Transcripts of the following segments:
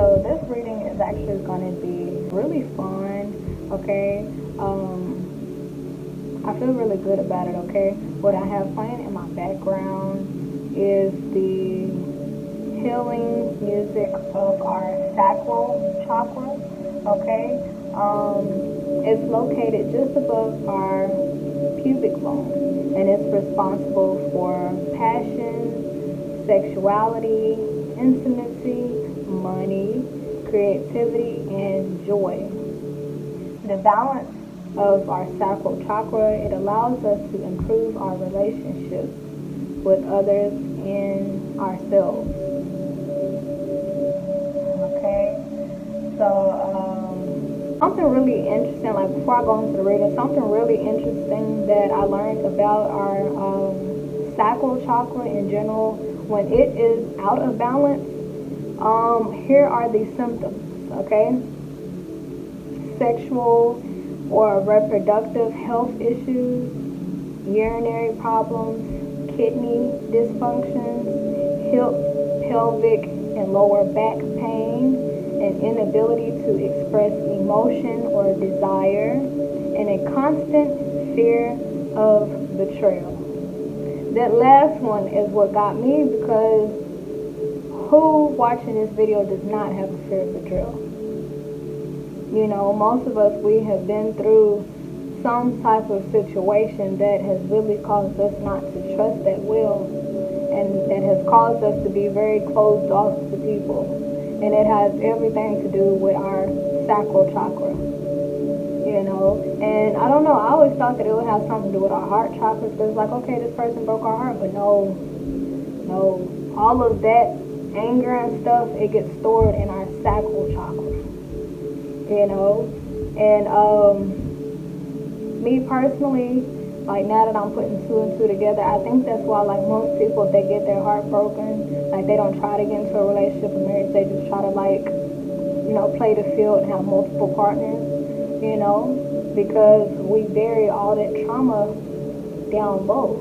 So this reading is actually going to be really fun, okay? I feel really good about it, okay? What I have playing in my background is the healing music of our sacral chakra, okay? It's located just above our pubic bone, and it's responsible for passion, sexuality, intimacy, money, creativity, and joy. The balance of our sacral chakra, it allows us to improve our relationships with others and ourselves. Okay, so something really interesting, like before I go into the reading, something really interesting that I learned about our sacral chakra in general, when it is out of balance, here are the symptoms, okay? Sexual or reproductive health issues, urinary problems, kidney dysfunctions, hip, pelvic, and lower back pain, an inability to express emotion or desire, and a constant fear of betrayal. That last one is what got me, because who watching this video does not have a fear of betrayal? You know, most of us, we have been through some type of situation that has really caused us not to trust that will, and that has caused us to be very closed off to people. And it has everything to do with our sacral chakra, you know. And I don't know, I always thought that it would have something to do with our heart chakra, because it's like, okay, this person broke our heart, but no, all of that anger and stuff, it gets stored in our sacral chakra, you know. And me personally, like now that I'm putting two and two together, I think that's why, like, most people, if they get their heart broken, like, they don't try to get into a relationship or marriage, they just try to, like, you know, play the field and have multiple partners, you know, because we bury all that trauma down low,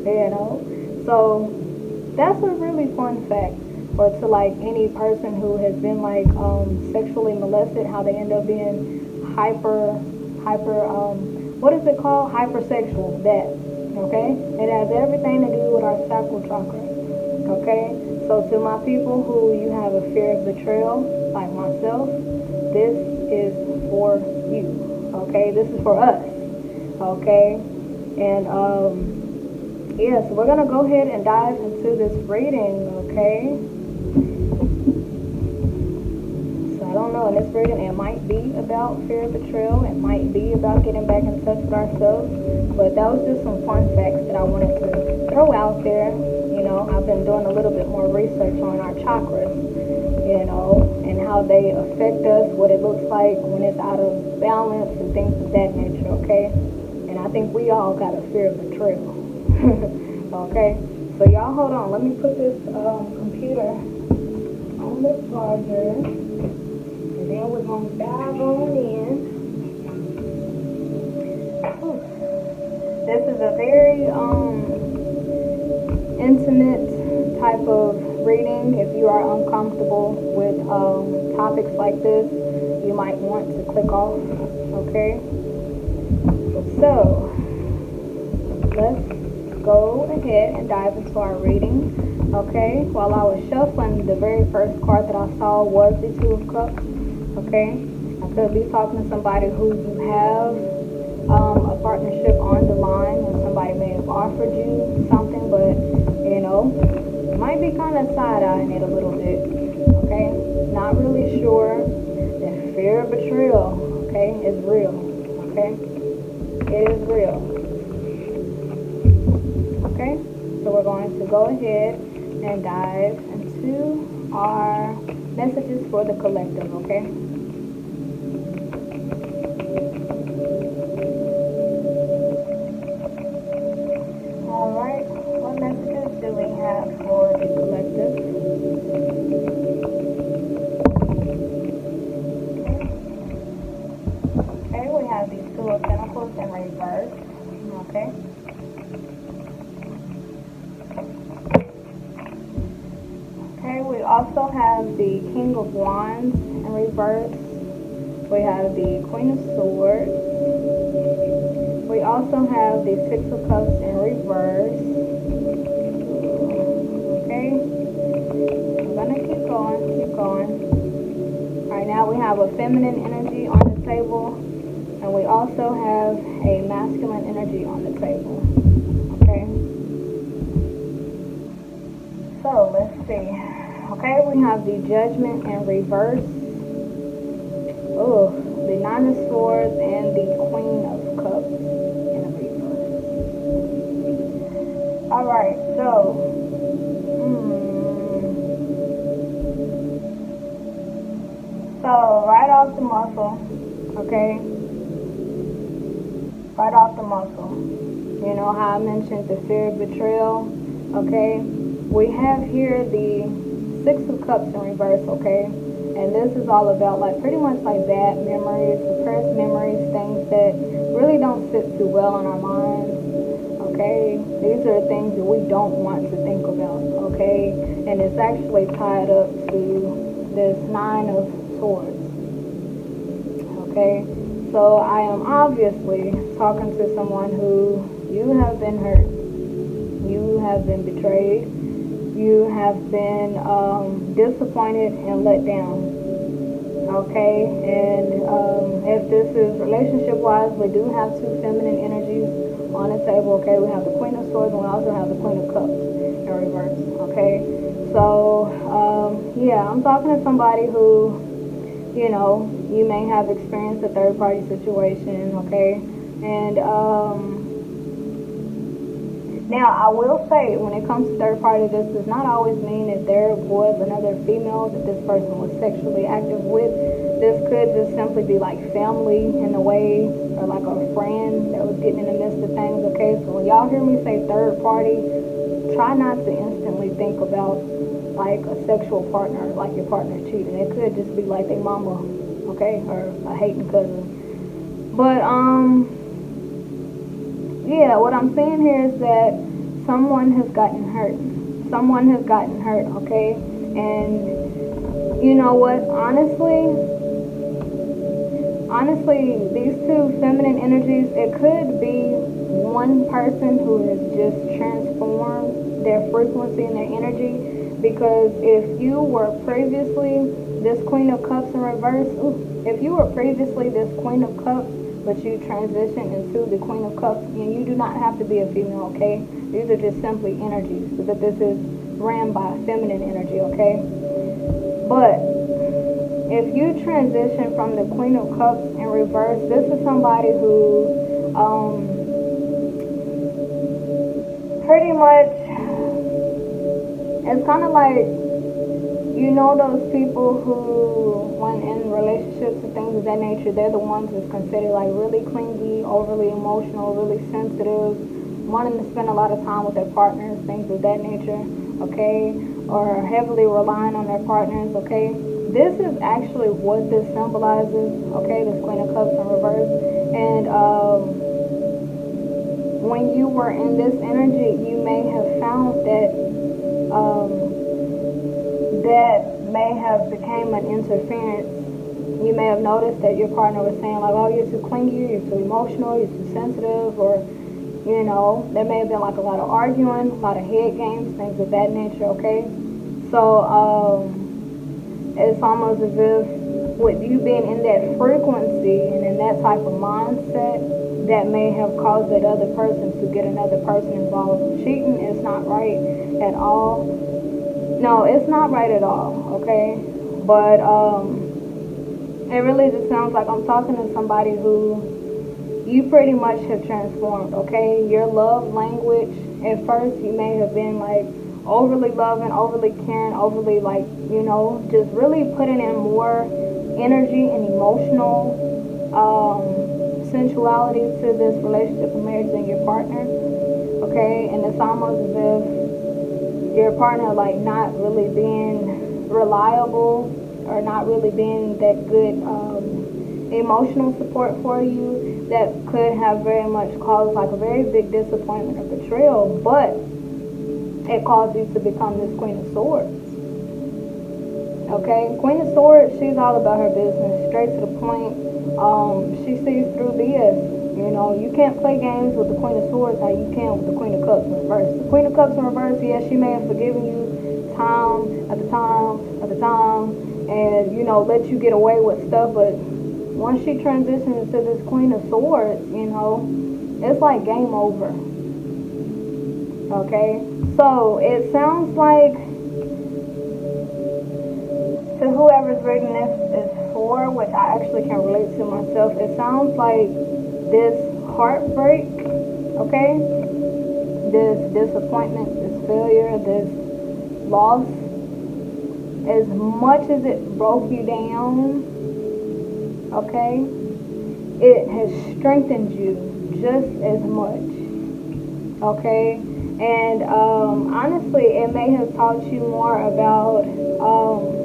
you know. So that's a really fun fact. Or to, like, any person who has been, like, sexually molested, how they end up being hyper, what is it called? Hypersexual, that, okay? It has everything to do with our sacral chakra, okay? So to my people who you have a fear of betrayal, like myself, this is for you, okay? This is for us, okay? And, yeah, so we're going to go ahead and dive into this reading, okay? I don't know, in this reading, it might be about fear of betrayal, it might be about getting back in touch with ourselves, but that was just some fun facts that I wanted to throw out there. You know, I've been doing a little bit more research on our chakras, you know, and how they affect us, what it looks like when it's out of balance, and things of that nature, okay? And I think we all got a fear of betrayal, okay? So y'all hold on, let me put this computer on the charger. Then we're going to dive on in. Ooh. This is a very intimate type of reading. If you are uncomfortable with topics like this, you might want to click off, okay? So, let's go ahead and dive into our reading, okay? While I was shuffling, the very first card that I saw was the Two of Cups. Okay, I could be talking to somebody who you have a partnership on the line, or somebody may have offered you something, but, you know, might be kind of side-eyeing it a little bit, okay? Not really sure. That fear of betrayal, okay, is real, okay? It is real. Okay, so we're going to go ahead and dive into our messages for the collective, okay? Alright, what messages do we have for the collective? Okay, we have the Two of Pentacles in reverse, okay? Okay, we also have have the King of Wands in reverse. We have the Queen of Swords. We also have the Six of Cups in reverse. Okay. I'm gonna keep going. Alright, now we have a feminine energy on the table, and we also have a masculine energy on the table. Okay. So let's see. Okay, we have the Judgment in reverse. Oh, the Nine of Swords and the Queen of Cups in reverse. Alright, so right off the muscle, okay? Right off the muscle. You know how I mentioned the fear of betrayal, okay? We have here the Six of Cups in reverse, okay? And this is all about like pretty much like bad memories, suppressed memories, things that really don't sit too well in our minds, okay? These are things that we don't want to think about, okay? And it's actually tied up to this Nine of Swords. Okay, so I am obviously talking to someone who you have been hurt, you have been betrayed, you have been disappointed and let down. Okay, and if this is relationship-wise, we do have two feminine energies on the table. Okay, we have the Queen of Swords and we also have the Queen of Cups in reverse. Okay, so yeah, I'm talking to somebody who, you know, you may have experienced a third-party situation, okay? And now I will say, when it comes to third-party, this does not always mean that there was another female that this person was sexually active with. This could just simply be like family in a way, or like a friend that was getting in the midst of things, okay? So when y'all hear me say third-party, try not to instantly think about like a sexual partner, like your partner cheating. It could just be like their mama, okay, or a hating cousin. But yeah, what I'm saying here is that someone has gotten hurt. Someone has gotten hurt, okay? And you know what? Honestly, these two feminine energies, it could be one person who has just transformed their frequency and their energy. Because if you were previously this Queen of Cups in reverse, if you were previously this Queen of Cups, but you transition into the Queen of Cups, and you do not have to be a female, okay? These are just simply energies, so that this is ran by feminine energy, okay? But if you transition from the Queen of Cups in reverse, this is somebody who pretty much, it's kind of like, you know, those people who, when in relationships and things of that nature, they're the ones that's considered like really clingy, overly emotional, really sensitive, wanting to spend a lot of time with their partners, things of that nature, okay? Or heavily relying on their partners, okay? This is actually what this symbolizes, okay? This Queen of Cups in reverse. And when you were in this energy, you may have found that that may have became an interference. You may have noticed that your partner was saying like, oh, you're too clingy, you're too emotional, you're too sensitive, or, you know, there may have been like a lot of arguing, a lot of head games, things of that nature, okay? So it's almost as if with you being in that frequency and in that type of mindset, that may have caused that other person to get another person involved. Cheating is not right at all. No, it's not right at all, okay? But it really just sounds like I'm talking to somebody who you pretty much have transformed, okay? Your love language, at first you may have been like overly loving, overly caring, overly like, you know, just really putting in more energy and emotional sensuality to this relationship and marriage than your partner, okay? And it's almost as if your partner like not really being reliable or not really being that good emotional support for you, that could have very much caused like a very big disappointment or betrayal, but it caused you to become this Queen of Swords. Okay, Queen of Swords, she's all about her business, straight to the point. She sees through BS. You know, you can't play games with the Queen of Swords how you can with the Queen of Cups in reverse. The Queen of Cups in reverse, yes, she may have forgiven you time after time after time, and you know, let you get away with stuff. But once she transitions to this Queen of Swords, you know, it's like game over. Okay, so it sounds like to whoever's reading this is for, which I actually can relate to myself, it sounds like this heartbreak, okay, this disappointment, this failure, this loss, as much as it broke you down, okay, it has strengthened you just as much, okay. And honestly, it may have taught you more about,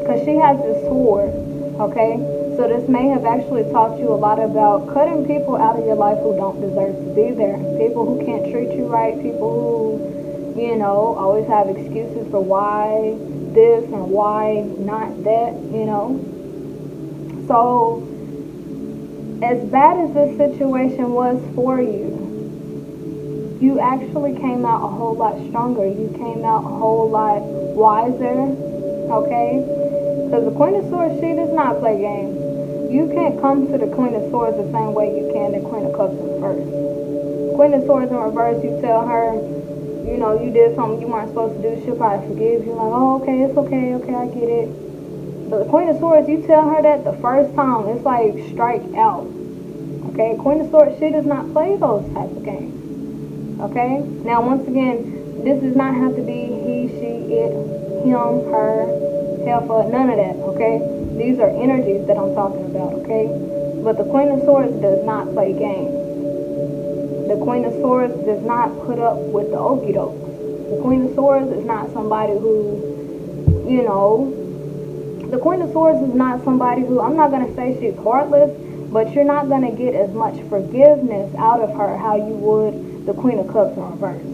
because she has this sword, okay? So this may have actually taught you a lot about cutting people out of your life who don't deserve to be there. People who can't treat you right, people who, you know, always have excuses for why this and why not that, you know? So as bad as this situation was for you, you actually came out a whole lot stronger. You came out a whole lot wiser, okay? Because the Queen of Swords, she does not play games. You can't come to the Queen of Swords the same way you can the Queen of Cups in reverse. Queen of Swords in reverse, you tell her, you know, you did something you weren't supposed to do, she'll probably forgive you. Like, oh, okay, it's okay, I get it. But the Queen of Swords, you tell her that the first time, it's like strike out. Okay, Queen of Swords, she does not play those type of games. Okay? Now, once again, this does not have to be he, she, it, him, her, heifer, none of that, okay? These are energies that I'm talking about, okay? But the Queen of Swords does not play games. The Queen of Swords does not put up with the okie dokes. The Queen of Swords is not somebody who, you know, the Queen of Swords is not somebody who, I'm not going to say she's heartless, but you're not going to get as much forgiveness out of her how you would the Queen of Cups in reverse.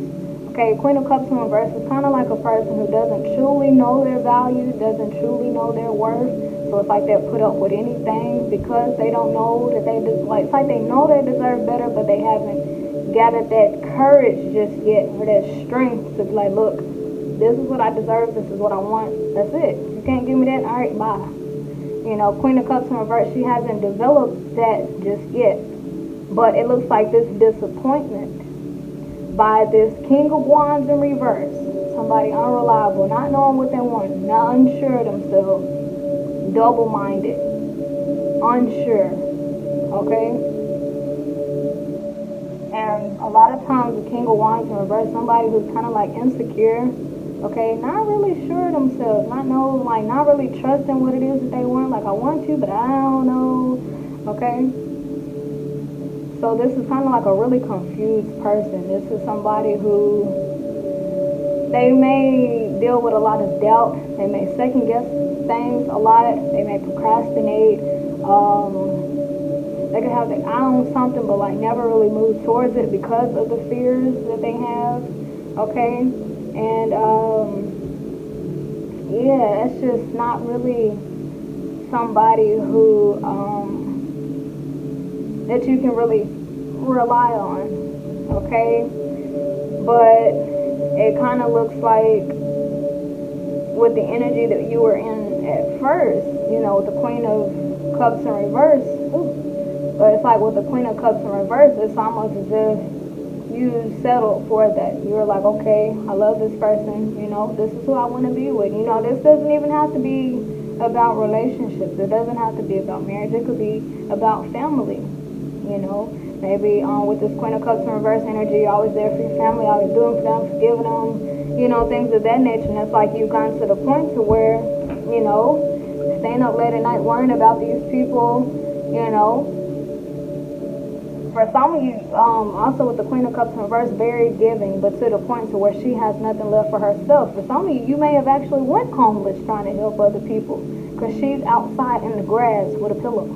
Okay, Queen of Cups in reverse is kind of like a person who doesn't truly know their value, doesn't truly know their worth. So it's like they'll put up with anything because they don't know that it's like they know they deserve better, but they haven't gathered that courage just yet, or that strength to be like, look, this is what I deserve, this is what I want, that's it. You can't give me that, all right, bye. You know, Queen of Cups in reverse, she hasn't developed that just yet. But it looks like this disappointment by this King of Wands in reverse, somebody unreliable, not knowing what they want, not unsure of themselves, double-minded, unsure, okay? And a lot of times the King of Wands in reverse, somebody who's kind of like insecure, okay, not really sure of themselves, not really trusting what it is that they want, like I want you, but I don't know, okay? So this is kind of like a really confused person. This is somebody who, they may deal with a lot of doubt. They may second guess things a lot. They may procrastinate. They could have their eye on something but like never really move towards it because of the fears that they have. Okay? And yeah, it's just not really somebody who that you can really rely on, okay? But it kind of looks like with the energy that you were in at first, you know, with the Queen of Cups in reverse, but it's like with the Queen of Cups in reverse, it's almost as if you settled for that. You were like, okay, I love this person, you know, this is who I want to be with. You know, this doesn't even have to be about relationships. It doesn't have to be about marriage. It could be about family. You know, maybe with this Queen of Cups in reverse energy, you're always there for your family, always doing for them, forgiving them, you know, things of that nature. And it's like you've gotten to the point to where, you know, staying up late at night worrying about these people, you know. For some of you, also with the Queen of Cups in reverse, very giving, but to the point to where she has nothing left for herself. For some of you, you may have actually went homeless trying to help other people because she's outside in the grass with a pillow.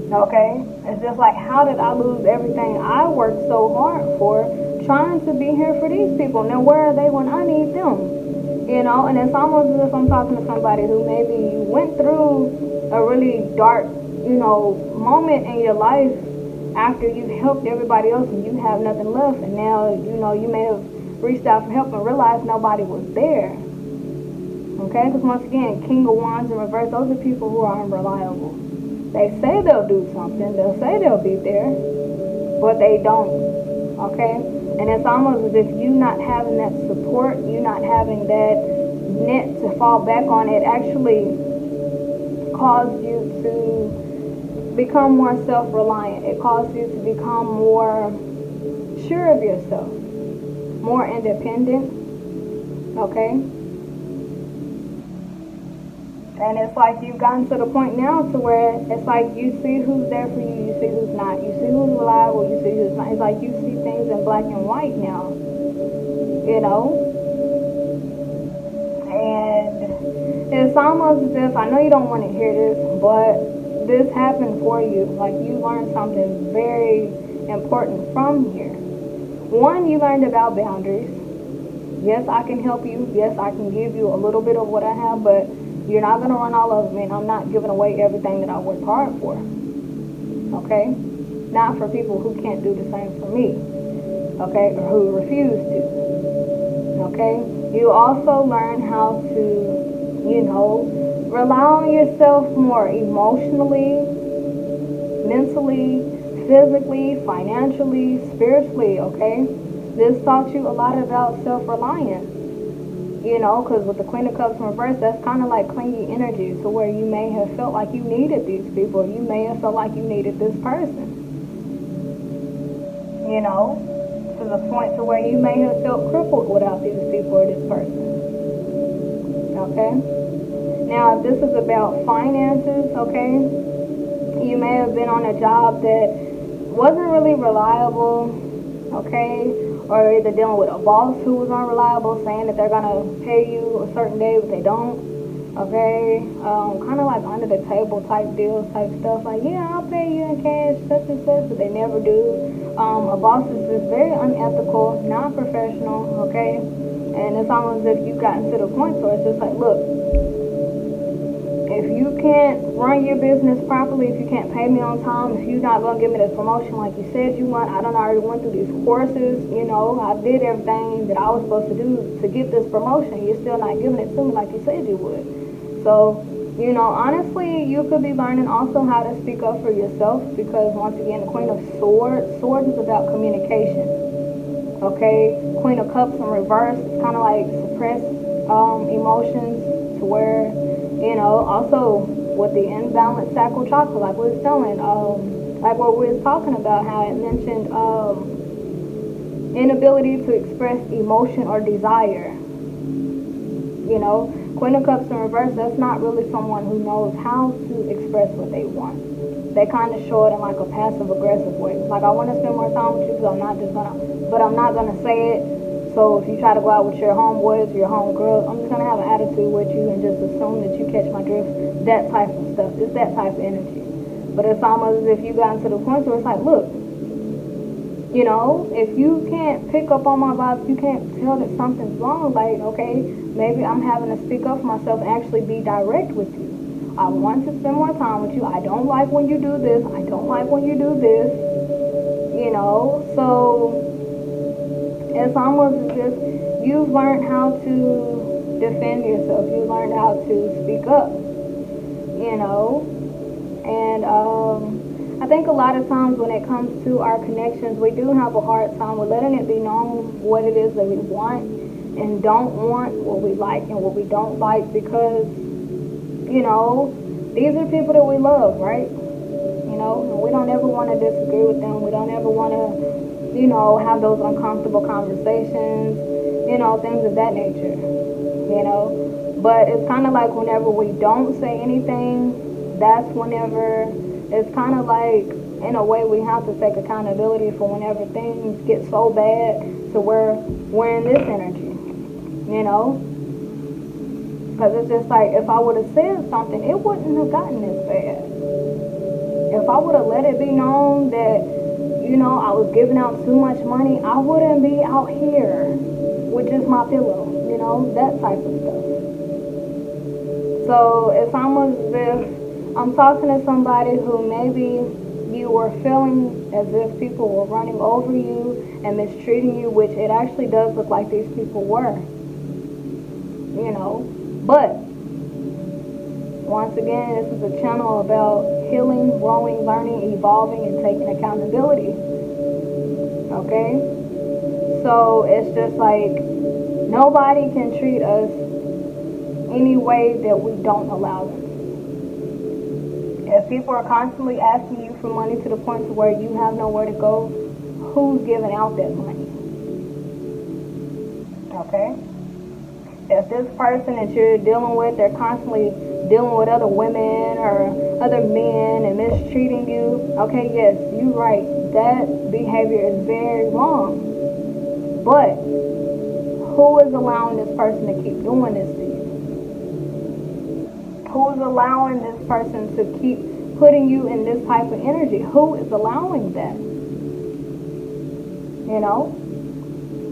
Okay? It's just like, how did I lose everything I worked so hard for trying to be here for these people? Now, where are they when I need them? You know, and it's almost as if I'm talking to somebody who maybe went through a really dark, moment in your life after you've helped everybody else and you have nothing left, and now, you may have reached out for help and realized nobody was there. Okay? Because once again, King of Wands in reverse, those are people who are unreliable. They say they'll do something, they'll say they'll be there, but they don't. Okay? And it's almost as if you not having that support, you not having that net to fall back on, it actually caused you to become more self-reliant. It caused you to become more sure of yourself, more independent. Okay? And it's like you've gotten to the point now to where it's like you see who's there for you, you see who's not. You see who's reliable, you see who's not. It's like you see things in black and white now. And it's almost as if, I know you don't want to hear this, but this happened for you. Like you learned something very important from here. One, you learned about boundaries. Yes, I can help you. Yes, I can give you a little bit of what I have, but you're not going to run all over me, and I'm not giving away everything that I worked hard for. Okay? Not for people who can't do the same for me. Okay? Or who refuse to. Okay? You also learn how to, rely on yourself more emotionally, mentally, physically, financially, spiritually. Okay? This taught you a lot about self-reliance. Because with the Queen of Cups in reverse, that's kind of like clingy energy, to where you may have felt like you needed these people. You may have felt like you needed this person. To the point to where you may have felt crippled without these people or this person. Okay? Now, if this is about finances, okay, you may have been on a job that wasn't really reliable, okay, or either dealing with a boss who was unreliable, saying that they're going to pay you a certain day, but they don't, okay, kind of like under the table type deals, type stuff, like, yeah, I'll pay you in cash, such and such, but they never do. A boss is just very unethical, non-professional, okay, and it's almost as if you've gotten to the point where it's just like, look, if you can't run your business properly, if you can't pay me on time, if you're not going to give me the promotion like you said you want, I already went through these courses, I did everything that I was supposed to do to get this promotion. You're still not giving it to me like you said you would. So, honestly, you could be learning also how to speak up for yourself, because once again, the Queen of Swords is about communication. Okay? Queen of Cups in reverse, it's kind of like suppressed emotions, to where also with the imbalanced sacral chakra, like we was telling, like what we was talking about, how it mentioned inability to express emotion or desire. Queen of Cups in reverse, that's not really someone who knows how to express what they want. They kind of show it in like a passive aggressive way. Like, I want to spend more time with you, but I'm not gonna say it. So if you try to go out with your homeboys or your homegirls, I'm just going to have an attitude with you and just assume that you catch my drift. That type of stuff. It's that type of energy. But it's almost as if you got to the point where it's like, look, if you can't pick up on my vibes, you can't tell that something's wrong. Like, okay, maybe I'm having to speak up for myself and actually be direct with you. I want to spend more time with you. I don't like when you do this. I don't like when you do this. So it's almost as if you've learned how to defend yourself. You learned how to speak up, And I think a lot of times when it comes to our connections, we do have a hard time with letting it be known what it is that we want and don't want, what we like and what we don't like, because, these are people that we love, right? And we don't ever want to disagree with them. We don't ever want to have those uncomfortable conversations, things of that nature, But it's kind of like whenever we don't say anything, that's whenever it's kind of like, in a way, we have to take accountability for whenever things get so bad to where we're in this energy, Because it's just like, if I would have said something, it wouldn't have gotten this bad. If I would have let it be known that I was giving out too much money, I wouldn't be out here with just my pillow, that type of stuff. So it's almost as if I'm talking to somebody who maybe you were feeling as if people were running over you and mistreating you, which it actually does look like these people were. But once again, this is a channel about healing, growing, learning, evolving, and taking accountability. Okay? So it's just like nobody can treat us any way that we don't allow them. If people are constantly asking you for money to the point to where you have nowhere to go, who's giving out that money? Okay? If this person that you're dealing with, they're constantly dealing with other women or other men and mistreating you, okay, yes, you're right. That behavior is very wrong. But who is allowing this person to keep doing this to you? Who's allowing this person to keep putting you in this type of energy? Who is allowing that?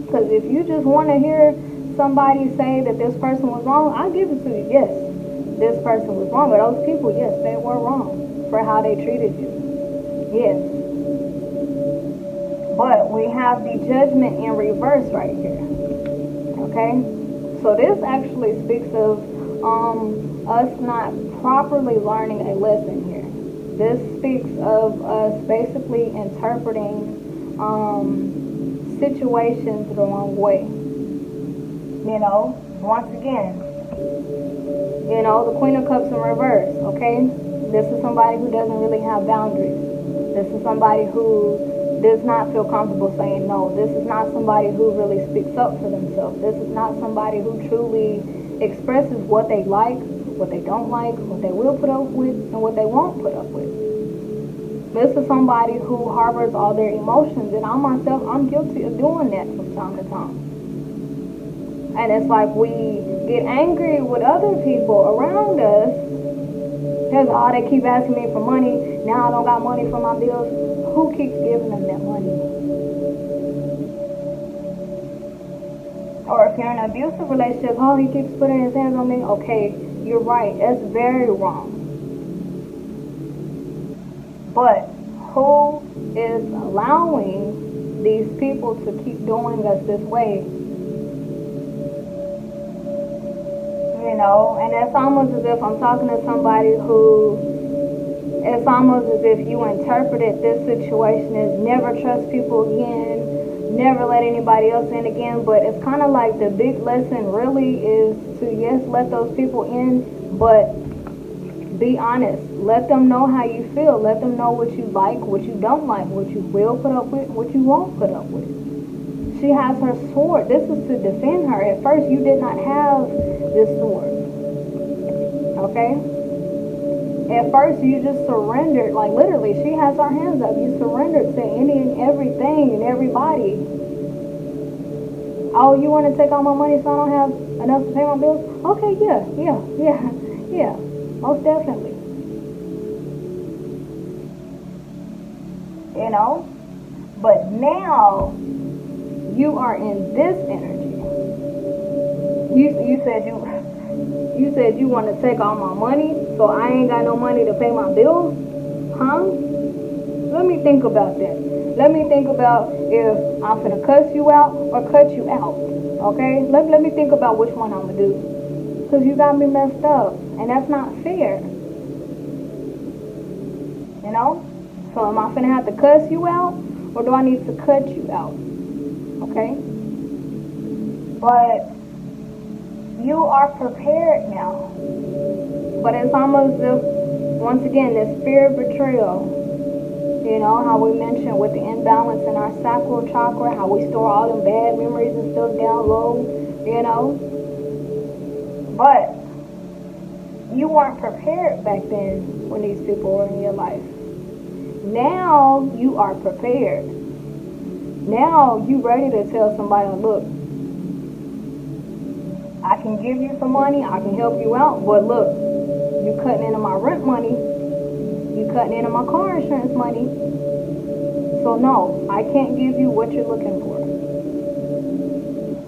Because if you just want to hear somebody say that this person was wrong, I'll give it to you. Yes, this person was wrong. But those people, yes, they were wrong for how they treated you. Yes. But we have the judgment in reverse right here. Okay? So this actually speaks of us not properly learning a lesson here. This speaks of us basically interpreting situations the wrong way. Once again, the Queen of Cups in reverse, okay? This is somebody who doesn't really have boundaries. This is somebody who does not feel comfortable saying no. This is not somebody who really speaks up for themselves. This is not somebody who truly expresses what they like, what they don't like, what they will put up with, and what they won't put up with. This is somebody who harbors all their emotions, and I myself, I'm guilty of doing that from time to time. And it's like we get angry with other people around us because, they keep asking me for money. Now I don't got money for my bills. Who keeps giving them that money? Or if you're in an abusive relationship, he keeps putting his hands on me. Okay, you're right. That's very wrong. But who is allowing these people to keep doing us this way? And it's almost as if I'm talking to somebody who, it's almost as if you interpreted this situation as never trust people again, never let anybody else in again. But it's kind of like the big lesson really is to, yes, let those people in, but be honest. Let them know how you feel. Let them know what you like, what you don't like, what you will put up with, what you won't put up with. She has her sword. This is to defend her. At first, you did not have this sword. Okay? At first, you just surrendered. Like, literally, she has her hands up. You surrendered to any and everything and everybody. Oh, you want to take all my money so I don't have enough to pay my bills? Okay, yeah. Most definitely. But now, you are in this energy. You said you want to take all my money, so I ain't got no money to pay my bills? Huh? Let me think about that. Let me think about if I'm finna cuss you out or cut you out. Okay? Let me think about which one I'm gonna do. Because you got me messed up. And that's not fair. So am I finna have to cuss you out? Or do I need to cut you out? Okay? But you are prepared now. But it's almost as if, once again, this fear of betrayal. How we mentioned with the imbalance in our sacral chakra, how we store all them bad memories and stuff down low, But you weren't prepared back then when these people were in your life. Now you are prepared. Now you ready to tell somebody, look, I can give you some money, I can help you out, but look, you cutting into my rent money, you cutting into my car insurance money, so no, I can't give you what you're looking for.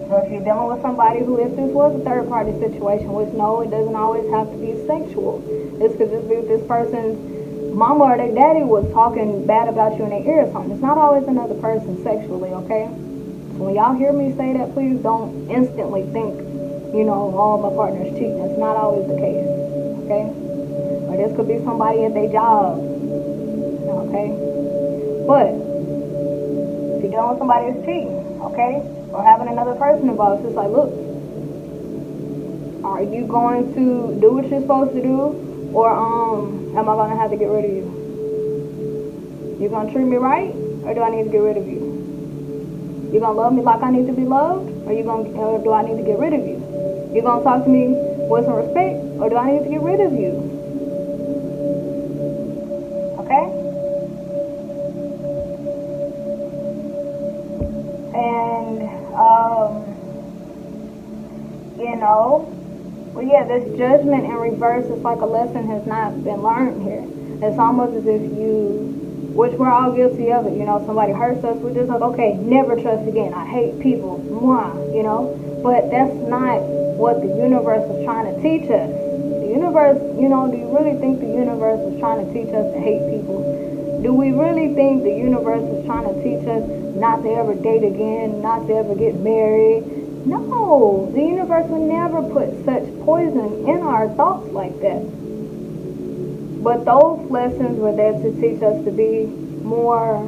So if you're dealing with somebody who, if this was a third party situation, which no, it doesn't always have to be sexual. This could just be this person's mama or their daddy was talking bad about you in their ear or something. It's not always another person sexually, okay? So when y'all hear me say that, please don't instantly think, all my partner's cheating. It's not always the case, okay? Or this could be somebody at their job, okay? But if you're dealing with somebody that's cheating, okay, or having another person involved, it's just like, look, are you going to do what you're supposed to do, or am I gonna have to get rid of you? You gonna treat me right, or do I need to get rid of you? You gonna love me like I need to be loved, or do I need to get rid of you? You gonna talk to me with some respect, or do I need to get rid of you? Okay? And well, yeah, this judgment in reverse is like a lesson has not been learned here. It's almost as if which we're all guilty of it, somebody hurts us, we're just like, okay, never trust again. I hate people, but that's not what the universe was trying to teach us. The universe, do you really think the universe was trying to teach us to hate people? Do we really think the universe was trying to teach us not to ever date again, not to ever get married? No, the universe would never put such poison in our thoughts like that. But those lessons were there to teach us to be more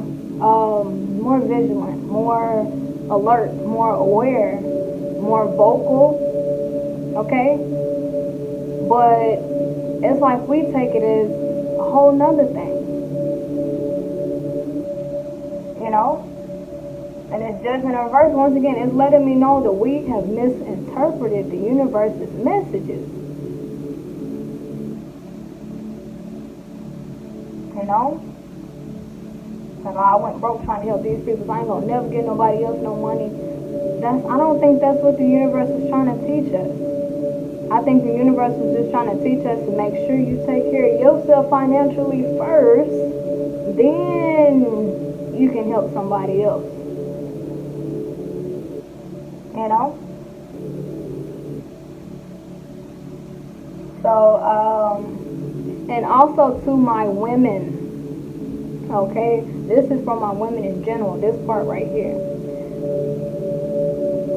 vigilant, more alert, more aware, more vocal, okay? But it's like we take it as a whole nother thing, And it's judgment in reverse, once again, it's letting me know that we have misinterpreted the universe's messages. Like, I went broke trying to help these people, so I ain't gonna never give nobody else no money. I don't think that's what the universe is trying to teach us. I think the universe is just trying to teach us to make sure you take care of yourself financially first, then you can help somebody else. So, and also to my women, okay, this is for my women in general, this part right here.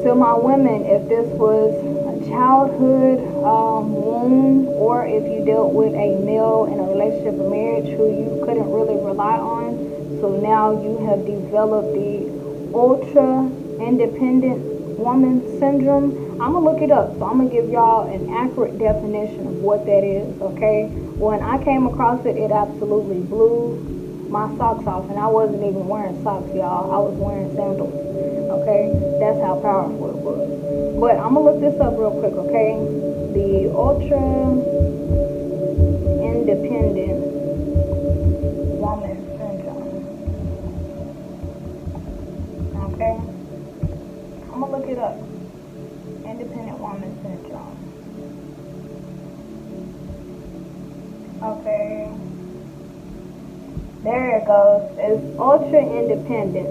To my women, if this was a childhood wound, or if you dealt with a male in a relationship or marriage who you couldn't really rely on, so now you have developed the ultra independent woman syndrome. I'm gonna look it up, so I'm gonna give y'all an accurate definition of what that is, okay? When I came across it, it absolutely blew my socks off, and I wasn't even wearing socks, y'all. I was wearing sandals, okay? That's how powerful it was. But I'm gonna look this up real quick, okay? The ultra independent woman syndrome, okay? I'm gonna look it up. Independent woman syndrome. Okay. There it goes. It's ultra independent.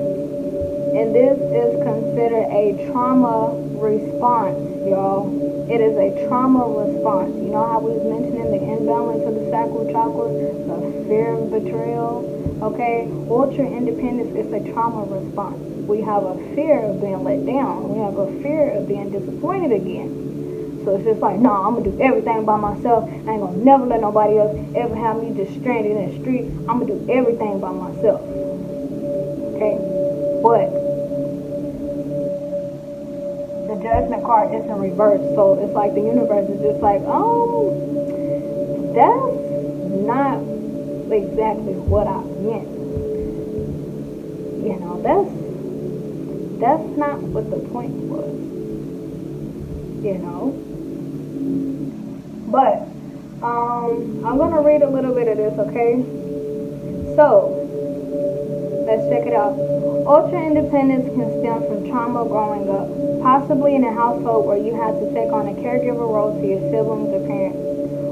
And this is considered a trauma response, y'all. It is a trauma response. You know how we was mentioning the imbalance of the sacral chakras, the fear of betrayal? Okay? Ultra independence is a trauma response. We have a fear of being let down. We have a fear of being disappointed again. So it's just like, nah, I'm going to do everything by myself. I ain't going to never let nobody else ever have me just stranded in the street. I'm going to do everything by myself. Okay? But the judgment card is in reverse. So it's like the universe is just like, that's not exactly what I meant. That's not what the point was, But, I'm going to read a little bit of this, okay? So, let's check it out. Ultra independence can stem from trauma growing up, possibly in a household where you had to take on a caregiver role to your siblings or parents,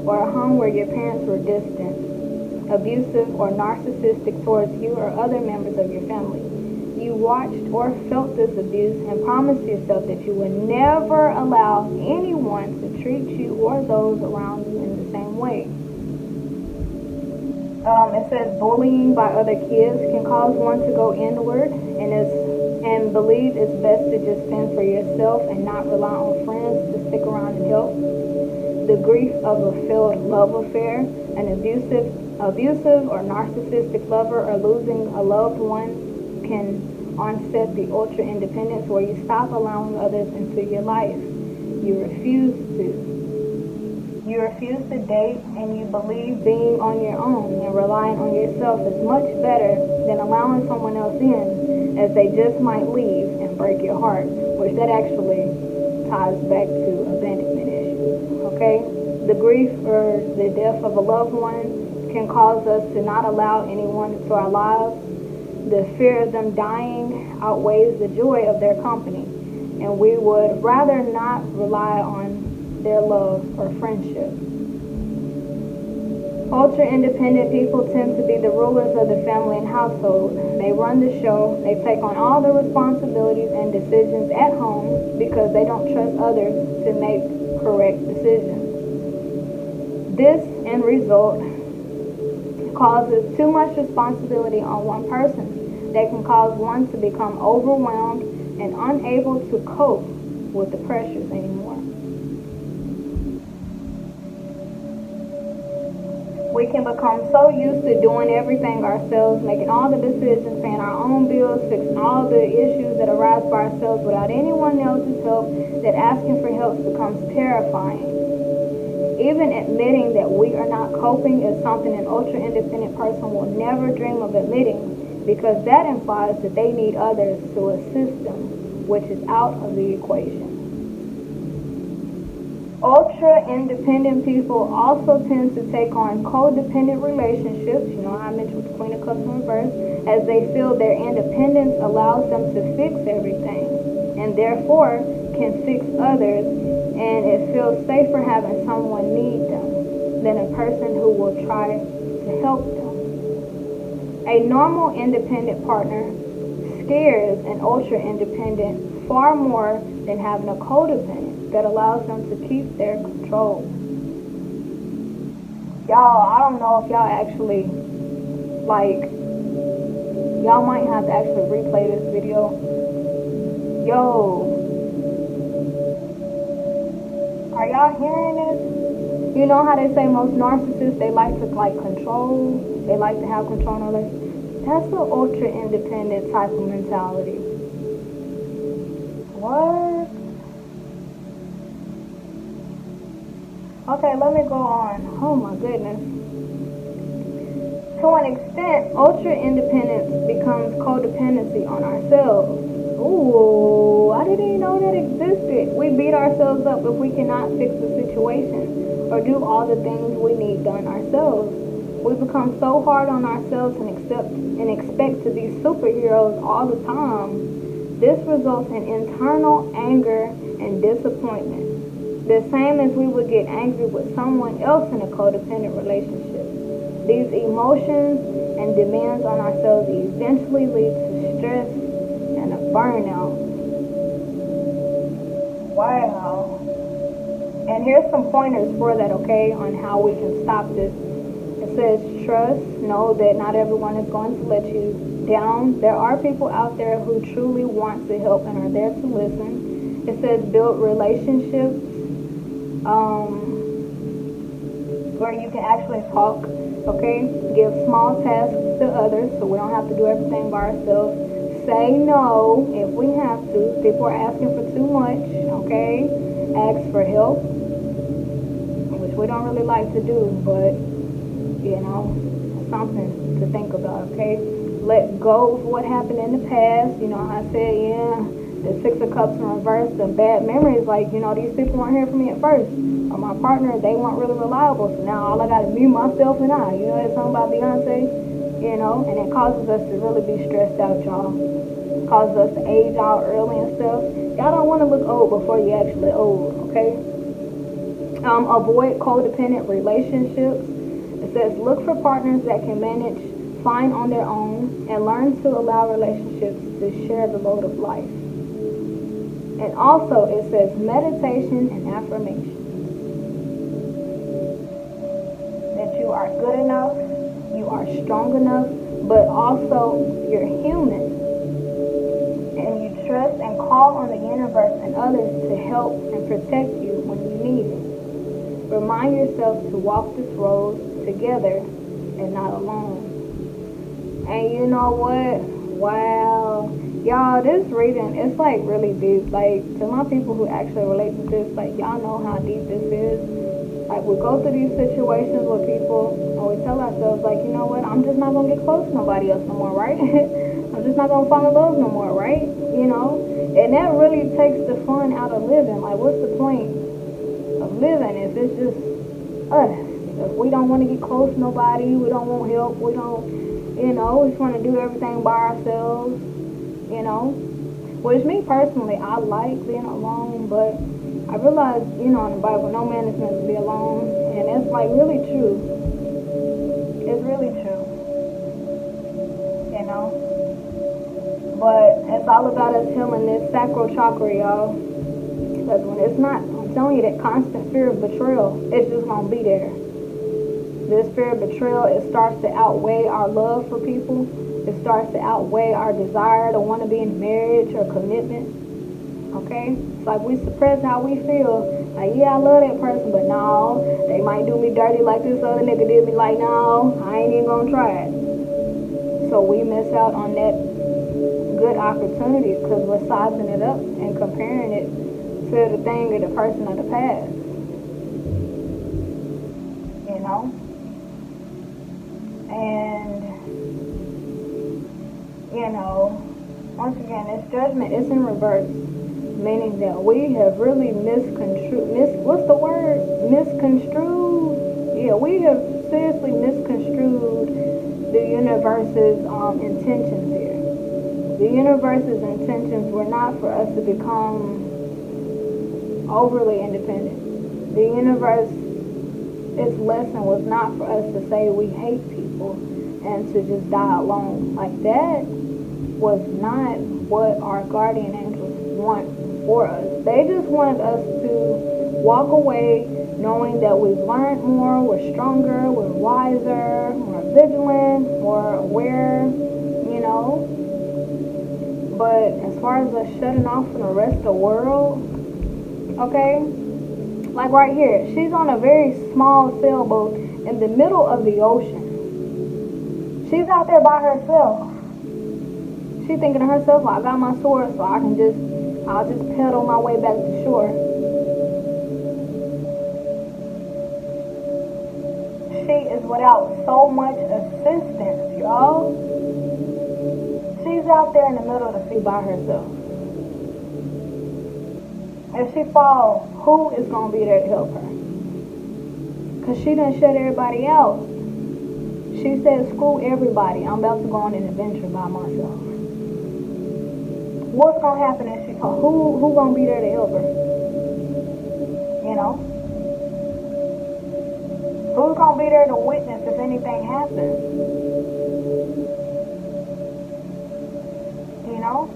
or a home where your parents were distant, abusive, or narcissistic towards you or other members of your family. you watched or felt this abuse and promised yourself that you would never allow anyone to treat you or those around you in the same way. It says bullying by other kids can cause one to go inward and believe it's best to just fend for yourself and not rely on friends to stick around and help. The grief of a failed love affair, an abusive or narcissistic lover, or losing a loved one can onset the ultra independence where you stop allowing others into your life. You refuse to date, and you believe being on your own and relying on yourself is much better than allowing someone else in, as they just might leave and break your heart, which that actually ties back to abandonment issues. Okay? The grief or the death of a loved one can cause us to not allow anyone into our lives. The fear of them dying outweighs the joy of their company, and we would rather not rely on their love or friendship. Ultra-independent people tend to be the rulers of the family and household. They run the show. They take on all the responsibilities and decisions at home because they don't trust others to make correct decisions. This end result causes too much responsibility on one person. That can cause one to become overwhelmed and unable to cope with the pressures anymore. We can become so used to doing everything ourselves, making all the decisions, paying our own bills, fixing all the issues that arise by ourselves without anyone else's help, that asking for help becomes terrifying. Even admitting that we are not coping is something an ultra-independent person will never dream of admitting, because that implies that they need others to assist them, which is out of the equation. Ultra-independent people also tend to take on codependent relationships, I mentioned with the Queen of Cups in reverse, as they feel their independence allows them to fix everything, and therefore can fix others, and it feels safer having someone need them than a person who will try to help them. A normal independent partner scares an ultra-independent far more than having a codependent that allows them to keep their control. Y'all, I don't know if y'all actually, y'all might have to actually replay this video. Yo, are y'all hearing this? You know how they say most narcissists, they like to control, they like to have control in their life? That's the ultra-independent type of mentality. What? Okay, let me go on. Oh my goodness. To an extent, ultra-independence becomes codependency on ourselves. Ooh, I didn't even know that existed. We beat ourselves up if we cannot fix the situation or do all the things we need done ourselves. We become so hard on ourselves and expect to be superheroes all the time. This results in internal anger and disappointment. The same as we would get angry with someone else in a codependent relationship. These emotions and demands on ourselves eventually lead to stress and a burnout. Wow. And here's some pointers for that, okay, on how we can stop this. It says trust. Know that not everyone is going to let you down. There are people out there who truly want to help and are there to listen. It says build relationships where you can actually talk, okay? Give small tasks to others so we don't have to do everything by ourselves. Say no if we have to. People are asking for too much, okay? Ask for help, which we don't really like to do, but, it's something to think about, okay? Let go of what happened in the past. How I said, the Six of Cups in reverse, the bad memories, these people weren't here for me at first. Or my partner, they weren't really reliable, so now all I got is me, myself, and I. That song by Beyonce, and it causes us to really be stressed out, y'all. It causes us to age out early and stuff. Y'all don't want to look old before you actually old, okay? Avoid codependent relationships. It says look for partners that can manage fine on their own, and learn to allow relationships to share the load of life. And also it says meditation and affirmation. That you are good enough, you are strong enough, but also you're human. And you trust and call on the universe and others to help and protect you when you need it. Remind yourself to walk this road together and not alone. And you know what? Wow. Y'all, this reading, it's like really deep. Like, to my people who actually relate to this, like, y'all know how deep this is. Like, we go through these situations with people and we tell ourselves, like, you know what? I'm just not going to get close to nobody else no more, right? I'm just not going to fall in love no more, right? You know? And that really takes the fun out of living. Like, what's the point of living if it's just us? If we don't want to get close to nobody, we don't want help, we don't, you know, we just want to do everything by ourselves, you know? Which me personally, I like being alone, but I realize, you know, in the Bible, no man is meant to be alone. And it's like really true. It's really true. You know? But it's all about us healing this sacral chakra, y'all. Because when it's not, I'm telling you, that constant fear of betrayal, it's just going to be there. This fear of betrayal, it starts to outweigh our love for people. It starts to outweigh our desire to want to be in marriage or commitment. Okay? It's like we suppress how we feel. Like, yeah, I love that person, but no, they might do me dirty like this other nigga did me. Like, no, I ain't even gonna try it. So we miss out on that good opportunity because we're sizing it up and comparing it to the thing or the person of the past. You know? And, you know, once again, this judgment is in reverse, meaning that we have really misconstrued. Yeah, we have seriously misconstrued the universe's intentions here. The universe's intentions were not for us to become overly independent. The universe, its lesson was not for us to say we hate people and to just die alone. Like, that was not what our guardian angels want for us. They just wanted us to walk away knowing that we've learned more, we're stronger, we're wiser, more vigilant, more aware, you know. But as far as us shutting off from the rest of the world, okay, like right here, she's on a very small sailboat in the middle of the ocean. She's out there by herself. She's thinking to herself, well, I got my sword, so I'll just pedal my way back to shore. She is without so much assistance, y'all. She's out there in the middle of the sea by herself. If she falls, who is going to be there to help her? Because she done shut everybody out. She said, screw everybody. I'm about to go on an adventure by myself. What's going to happen if she falls? Who going to be there to help her? You know? Who's going to be there to witness if anything happens? You know?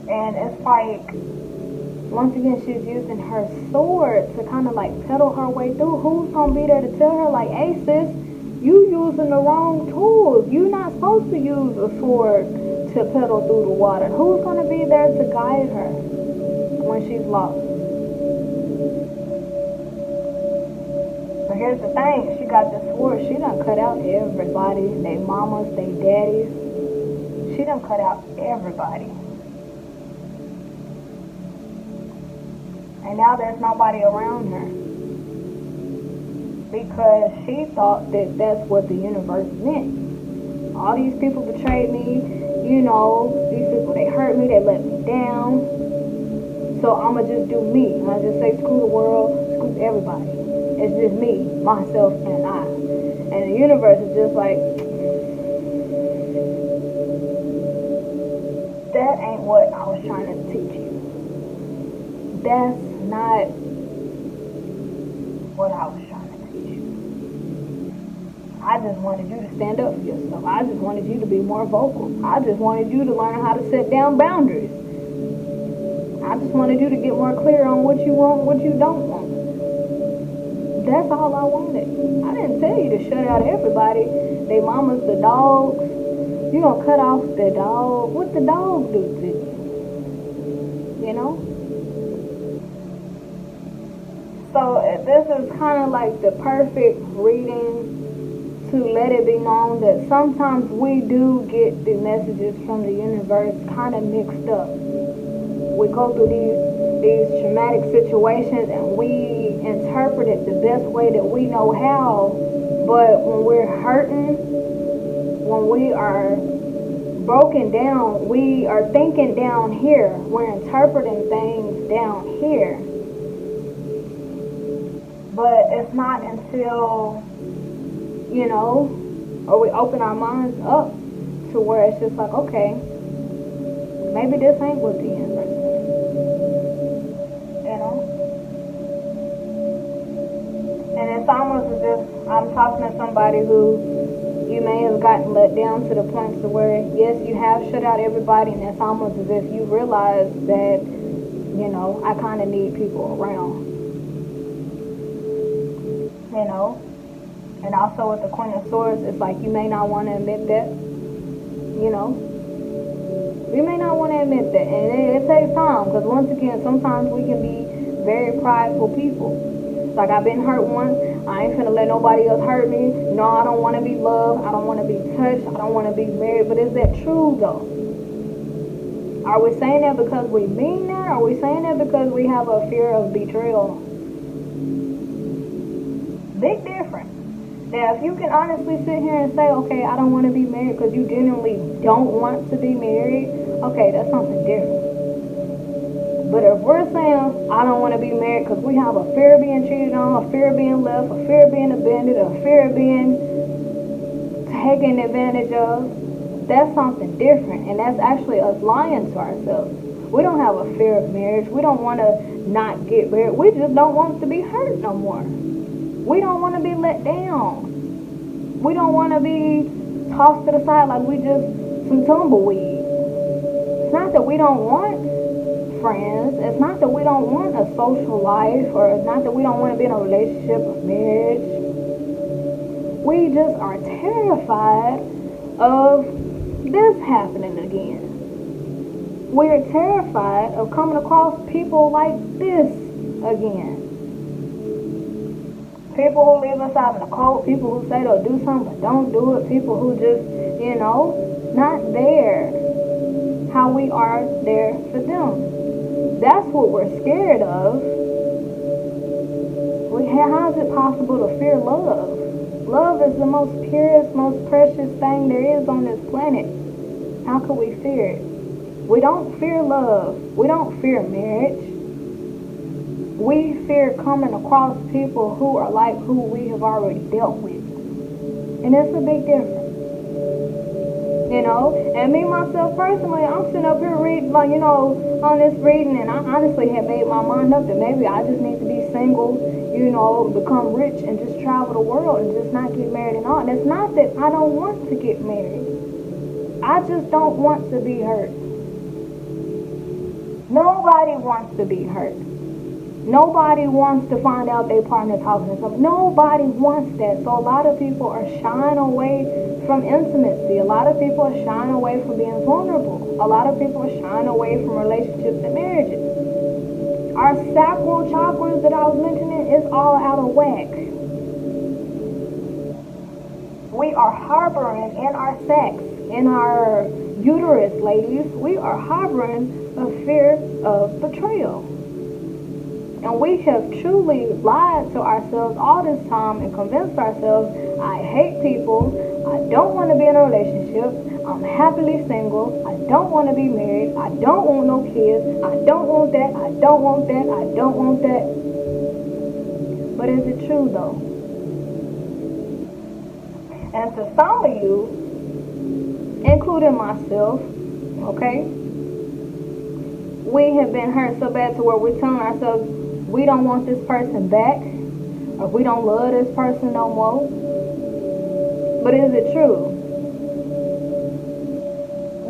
And it's like, once again, she's using her sword to kind of like pedal her way through. Who's going to be there to tell her, like, hey, sis, you using the wrong tools. You're not supposed to use a sword to pedal through the water. Who's going to be there to guide her when she's lost? But here's the thing. She got this sword. She done cut out everybody. They mamas, they daddies. She done cut out everybody. And now there's nobody around her. Because she thought that that's what the universe meant. All these people betrayed me. You know, these people, they hurt me. They let me down. So I'm going to just do me. I'm going to just say screw the world, screw everybody. It's just me, myself, and I. And the universe is just like, that ain't what I was trying to teach you. That's not what I was trying to teach you. I I just wanted you to stand up for yourself. I just wanted you to be more vocal. I just wanted you to learn how to set down boundaries. I just wanted you to get more clear on what you want and what you don't want. That's all I wanted. I didn't tell you to shut out everybody. They mamas, the dogs. You gonna cut off the dog. What the dog do to you? You know? So this is kind of like the perfect reading to let it be known that sometimes we do get the messages from the universe kind of mixed up. We go through these traumatic situations and we interpret it the best way that we know how. But when we're hurting, when we are broken down, we are thinking down here. We're interpreting things down here. But it's not until, or we open our minds up to where it's just like, okay, maybe this ain't what the universe is. And it's almost as if I'm talking to somebody who you may have gotten let down to the point to where, yes, you have shut out everybody, and it's almost as if you realize that, I kind of need people around. And also with the Queen of Swords, it's like you may not want to admit that, You may not want to admit that, and it takes time, because once again, sometimes we can be very prideful people. Like, I've been hurt once, I ain't finna let nobody else hurt me. No, I don't want to be loved, I don't want to be touched, I don't want to be married. But is that true, though? Are we saying that because we mean that? Or are we saying that because we have a fear of betrayal? Big difference. Now, if you can honestly sit here and say, okay, I don't want to be married because you genuinely don't want to be married, okay, that's something different. But if we're saying, I don't want to be married because we have a fear of being cheated on, a fear of being left, a fear of being abandoned, a fear of being taken advantage of, that's something different. And that's actually us lying to ourselves. We don't have a fear of marriage. We don't want to not get married. We just don't want to be hurt no more. We don't want to be let down. We don't want to be tossed to the side like we just some tumbleweed. It's not that we don't want friends. It's not that we don't want a social life, or it's not that we don't want to be in a relationship or marriage. We just are terrified of this happening again. We're terrified of coming across people like this again. People who leave us out in the cold, people who say they'll do something but don't do it, people who just, not there how we are there for them. That's what we're scared of. How is it possible to fear love? Love is the most purest, most precious thing there is on this planet. How could we fear it? We don't fear love. We don't fear marriage. We fear coming across people who are like who we have already dealt with. And it's a big difference. And me, myself, personally, I'm sitting up here reading, on this reading, and I honestly have made my mind up that maybe I just need to be single, become rich and just travel the world and just not get married and all. And it's not that I don't want to get married. I just don't want to be hurt. Nobody wants to be hurt. Nobody wants to find out their partner talking to somebody. Nobody wants that. So a lot of people are shying away from intimacy. A lot of people are shying away from being vulnerable. A lot of people are shying away from relationships and marriages. Our sacral chakras that I was mentioning is all out of whack. We are harboring in our sex, in our uterus, ladies, we are harboring a fear of betrayal. And we have truly lied to ourselves all this time and convinced ourselves, I hate people, I don't want to be in a relationship, I'm happily single, I don't want to be married, I don't want no kids, I don't want that, I don't want that, I don't want that. But is it true though? And to some of you, including myself, okay, we have been hurt so bad to where we're telling ourselves we don't want this person back, or we don't love this person no more. But is it true?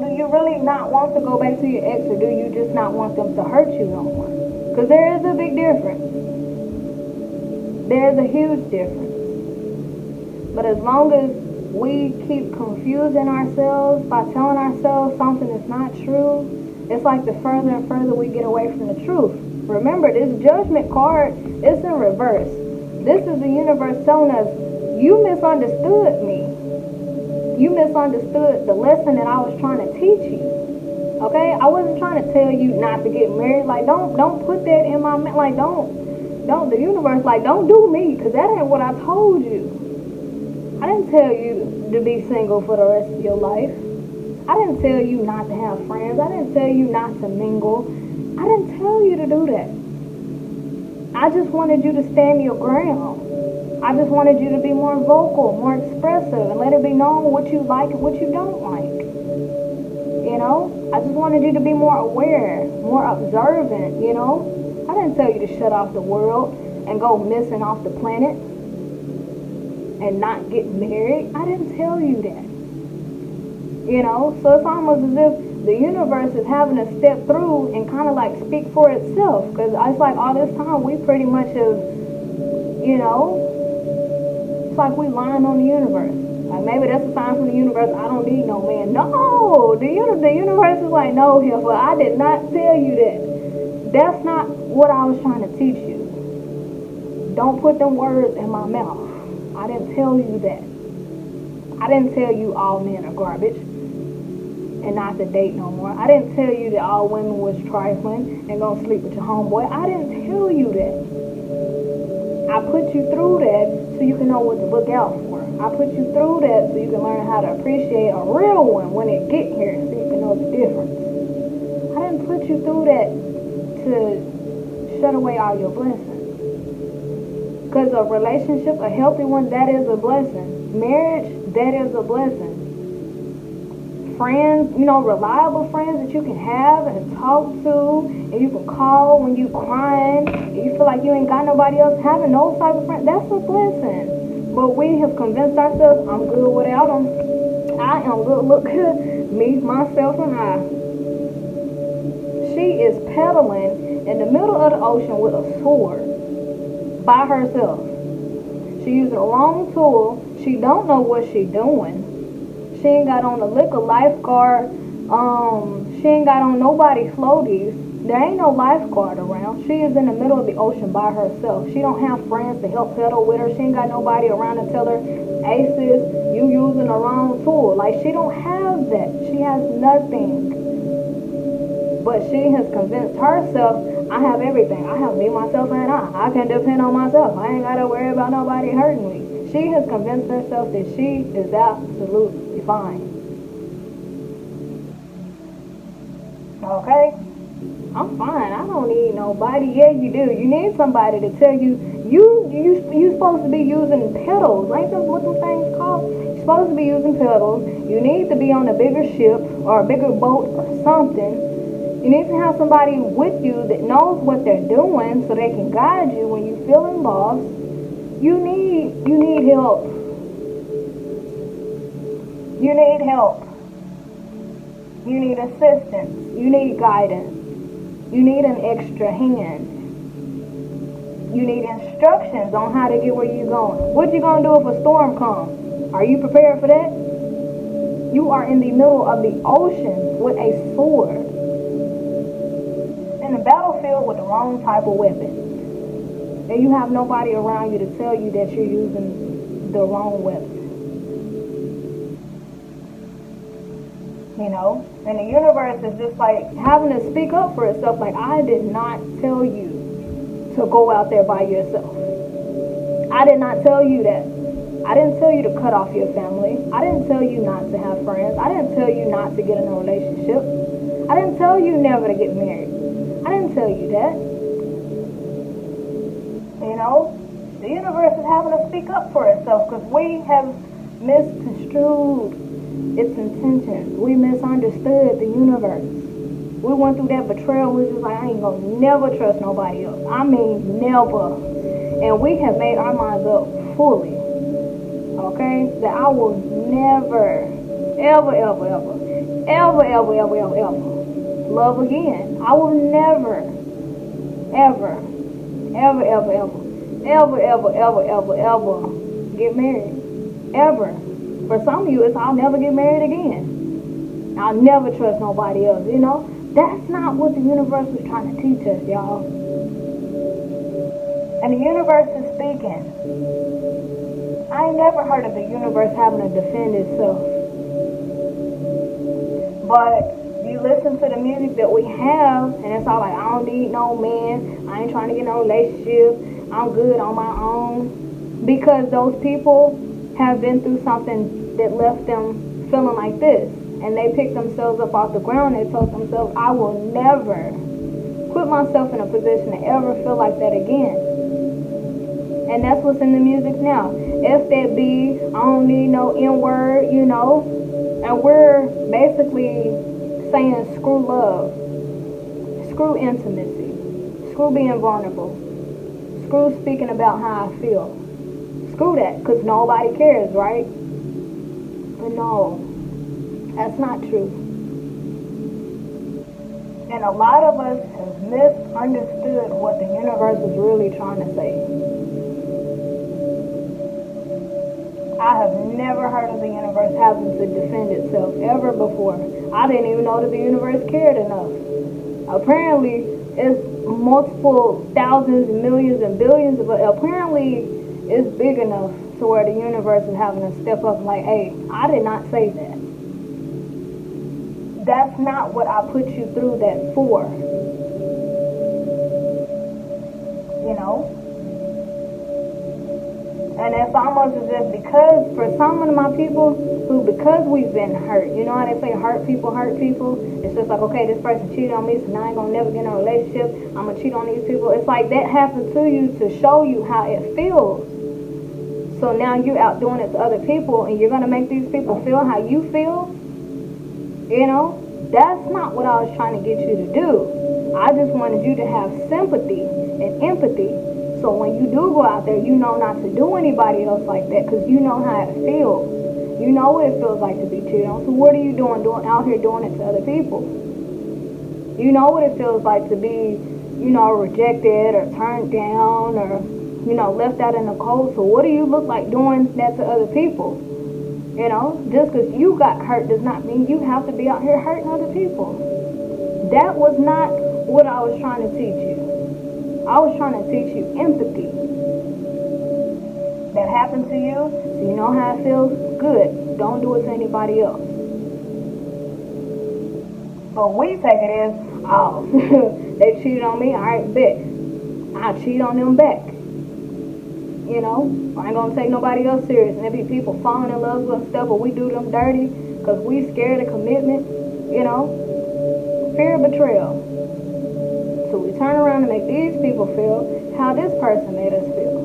Do you really not want to go back to your ex, or do you just not want them to hurt you no more? Because there is a big difference. There's a huge difference. But as long as we keep confusing ourselves by telling ourselves something is not true, it's like the further and further we get away from the truth. Remember, this judgment card is in reverse. This is the universe telling us, you misunderstood me. You misunderstood the lesson that I was trying to teach you. Okay? I wasn't trying to tell you not to get married. Like, don't put that in my mind. Like, the universe, like, don't do me, because that ain't what I told you. I didn't tell you to be single for the rest of your life. I didn't tell you not to have friends. I didn't tell you not to mingle. I didn't tell you to do that. I just wanted you to stand your ground. I just wanted you to be more vocal, more expressive, and let it be known what you like and what you don't like. You know? I just wanted you to be more aware, more observant, you know? I didn't tell you to shut off the world and go missing off the planet and not get married. I didn't tell you that. You know? So it's almost as if the universe is having to step through and kind of like speak for itself. Because it's like all this time we pretty much have, you know, it's like we lying on the universe. Like maybe that's a sign from the universe, I don't need no man. No! The universe is like, no, Heifer, I did not tell you that. That's not what I was trying to teach you. Don't put them words in my mouth. I didn't tell you that. I didn't tell you all men are garbage and not to date no more. I didn't tell you that all women was trifling and gonna sleep with your homeboy. I didn't tell you that. I put you through that so you can know what to look out for. I put you through that so you can learn how to appreciate a real one when it get here so you can know the difference. I didn't put you through that to shut away all your blessings. Because a relationship, a healthy one, that is a blessing. Marriage, that is a blessing. Friends, you know, reliable friends that you can have and talk to, and you can call when you crying, and you feel like you ain't got nobody else, having those type of friends, that's a blessing. But we have convinced ourselves, I'm good without them. I am good, look good, me, myself, and I. She is pedaling in the middle of the ocean with a sword by herself. She using the wrong tool. She don't know what she doing. She ain't got on a lick of lifeguard. She ain't got on nobody floaties. There ain't no lifeguard around. She is in the middle of the ocean by herself. She don't have friends to help pedal with her. She ain't got nobody around to tell her, hey sis, you using the wrong tool. Like, she don't have that. She has nothing. But she has convinced herself, I have everything. I have me, myself, and I can depend on myself. I ain't got to worry about nobody hurting me. She has convinced herself that she is absolutely fine. Okay? I'm fine. I don't need nobody. Yeah, you do. You need somebody to tell you, you supposed to be using pedals. Ain't that what them things called? You're supposed to be using pedals. You need to be on a bigger ship or a bigger boat or something. You need to have somebody with you that knows what they're doing so they can guide you when you're feeling lost. You need help. You need help. You need assistance. You need guidance. You need an extra hand. You need instructions on how to get where you're going. What you gonna do if a storm comes? Are you prepared for that? You are in the middle of the ocean with a sword. In the battlefield with the wrong type of weapon. And you have nobody around you to tell you that you're using the wrong weapon. You know? And the universe is just like having to speak up for itself. Like, I did not tell you to go out there by yourself. I did not tell you that. I didn't tell you to cut off your family. I didn't tell you not to have friends. I didn't tell you not to get in a relationship. I didn't tell you never to get married. I didn't tell you that. You know, the universe is having to speak up for itself because we have misconstrued its intentions. We misunderstood the universe. We went through that betrayal. We was just like, I ain't gonna never trust nobody else. I mean, never. And we have made our minds up fully. Okay? that I will never, ever, ever, ever, ever, ever, ever, ever, ever love again. I will never, ever, ever, ever, ever, ever, ever, ever, ever, ever get married. Ever. For some of you, it's I'll never get married again. I'll never trust nobody else, you know? That's not what the universe was trying to teach us, y'all. And the universe is speaking. I ain't never heard of the universe having to defend itself. But you listen to the music that we have, and it's all like, I don't need no man. I ain't trying to get no relationship. I'm good on my own. Because those people have been through something that left them feeling like this. And they picked themselves up off the ground and told themselves, I will never put myself in a position to ever feel like that again. And that's what's in the music now. F that B, I don't need no N-word, you know. And we're basically saying screw love, screw intimacy, screw being vulnerable, screw speaking about how I feel. Screw that, because nobody cares, right? But no. That's not true. And a lot of us have misunderstood what the universe was really trying to say. I have never heard of the universe having to defend itself ever before. I didn't even know that the universe cared enough. Apparently, it's multiple thousands, millions, and billions, but apparently it's big enough to where the universe is having to step up like, hey, I did not say that. That's not what I put you through that for. You know? And it's almost as if because for some of my people who, because we've been hurt, you know how they say hurt people, it's just like, okay, this person cheated on me, so now I ain't gonna never get in a relationship, I'm gonna cheat on these people. It's like that happened to you to show you how it feels. So now you're out doing it to other people, and you're gonna make these people feel how you feel. You know, that's not what I was trying to get you to do. I just wanted you to have sympathy and empathy. So when you do go out there, you know not to do anybody else like that, because you know how it feels. You know what it feels like to be cheated on. So what are you doing out here doing it to other people? You know what it feels like to be, you know, rejected or turned down or, you know, left out in the cold. So what do you look like doing that to other people? You know, just because you got hurt does not mean you have to be out here hurting other people. That was not what I was trying to teach you. I was trying to teach you empathy. That happened to you, so you know how it feels? Good. Don't do it to anybody else. But we take it as, oh, they cheated on me, alright, bet. I'll cheat on them back. You know, I ain't gonna take nobody else serious. And there be people falling in love with stuff, but we do them dirty because we scared of commitment. You know, fear of betrayal. So we turn around and make these people feel how this person made us feel.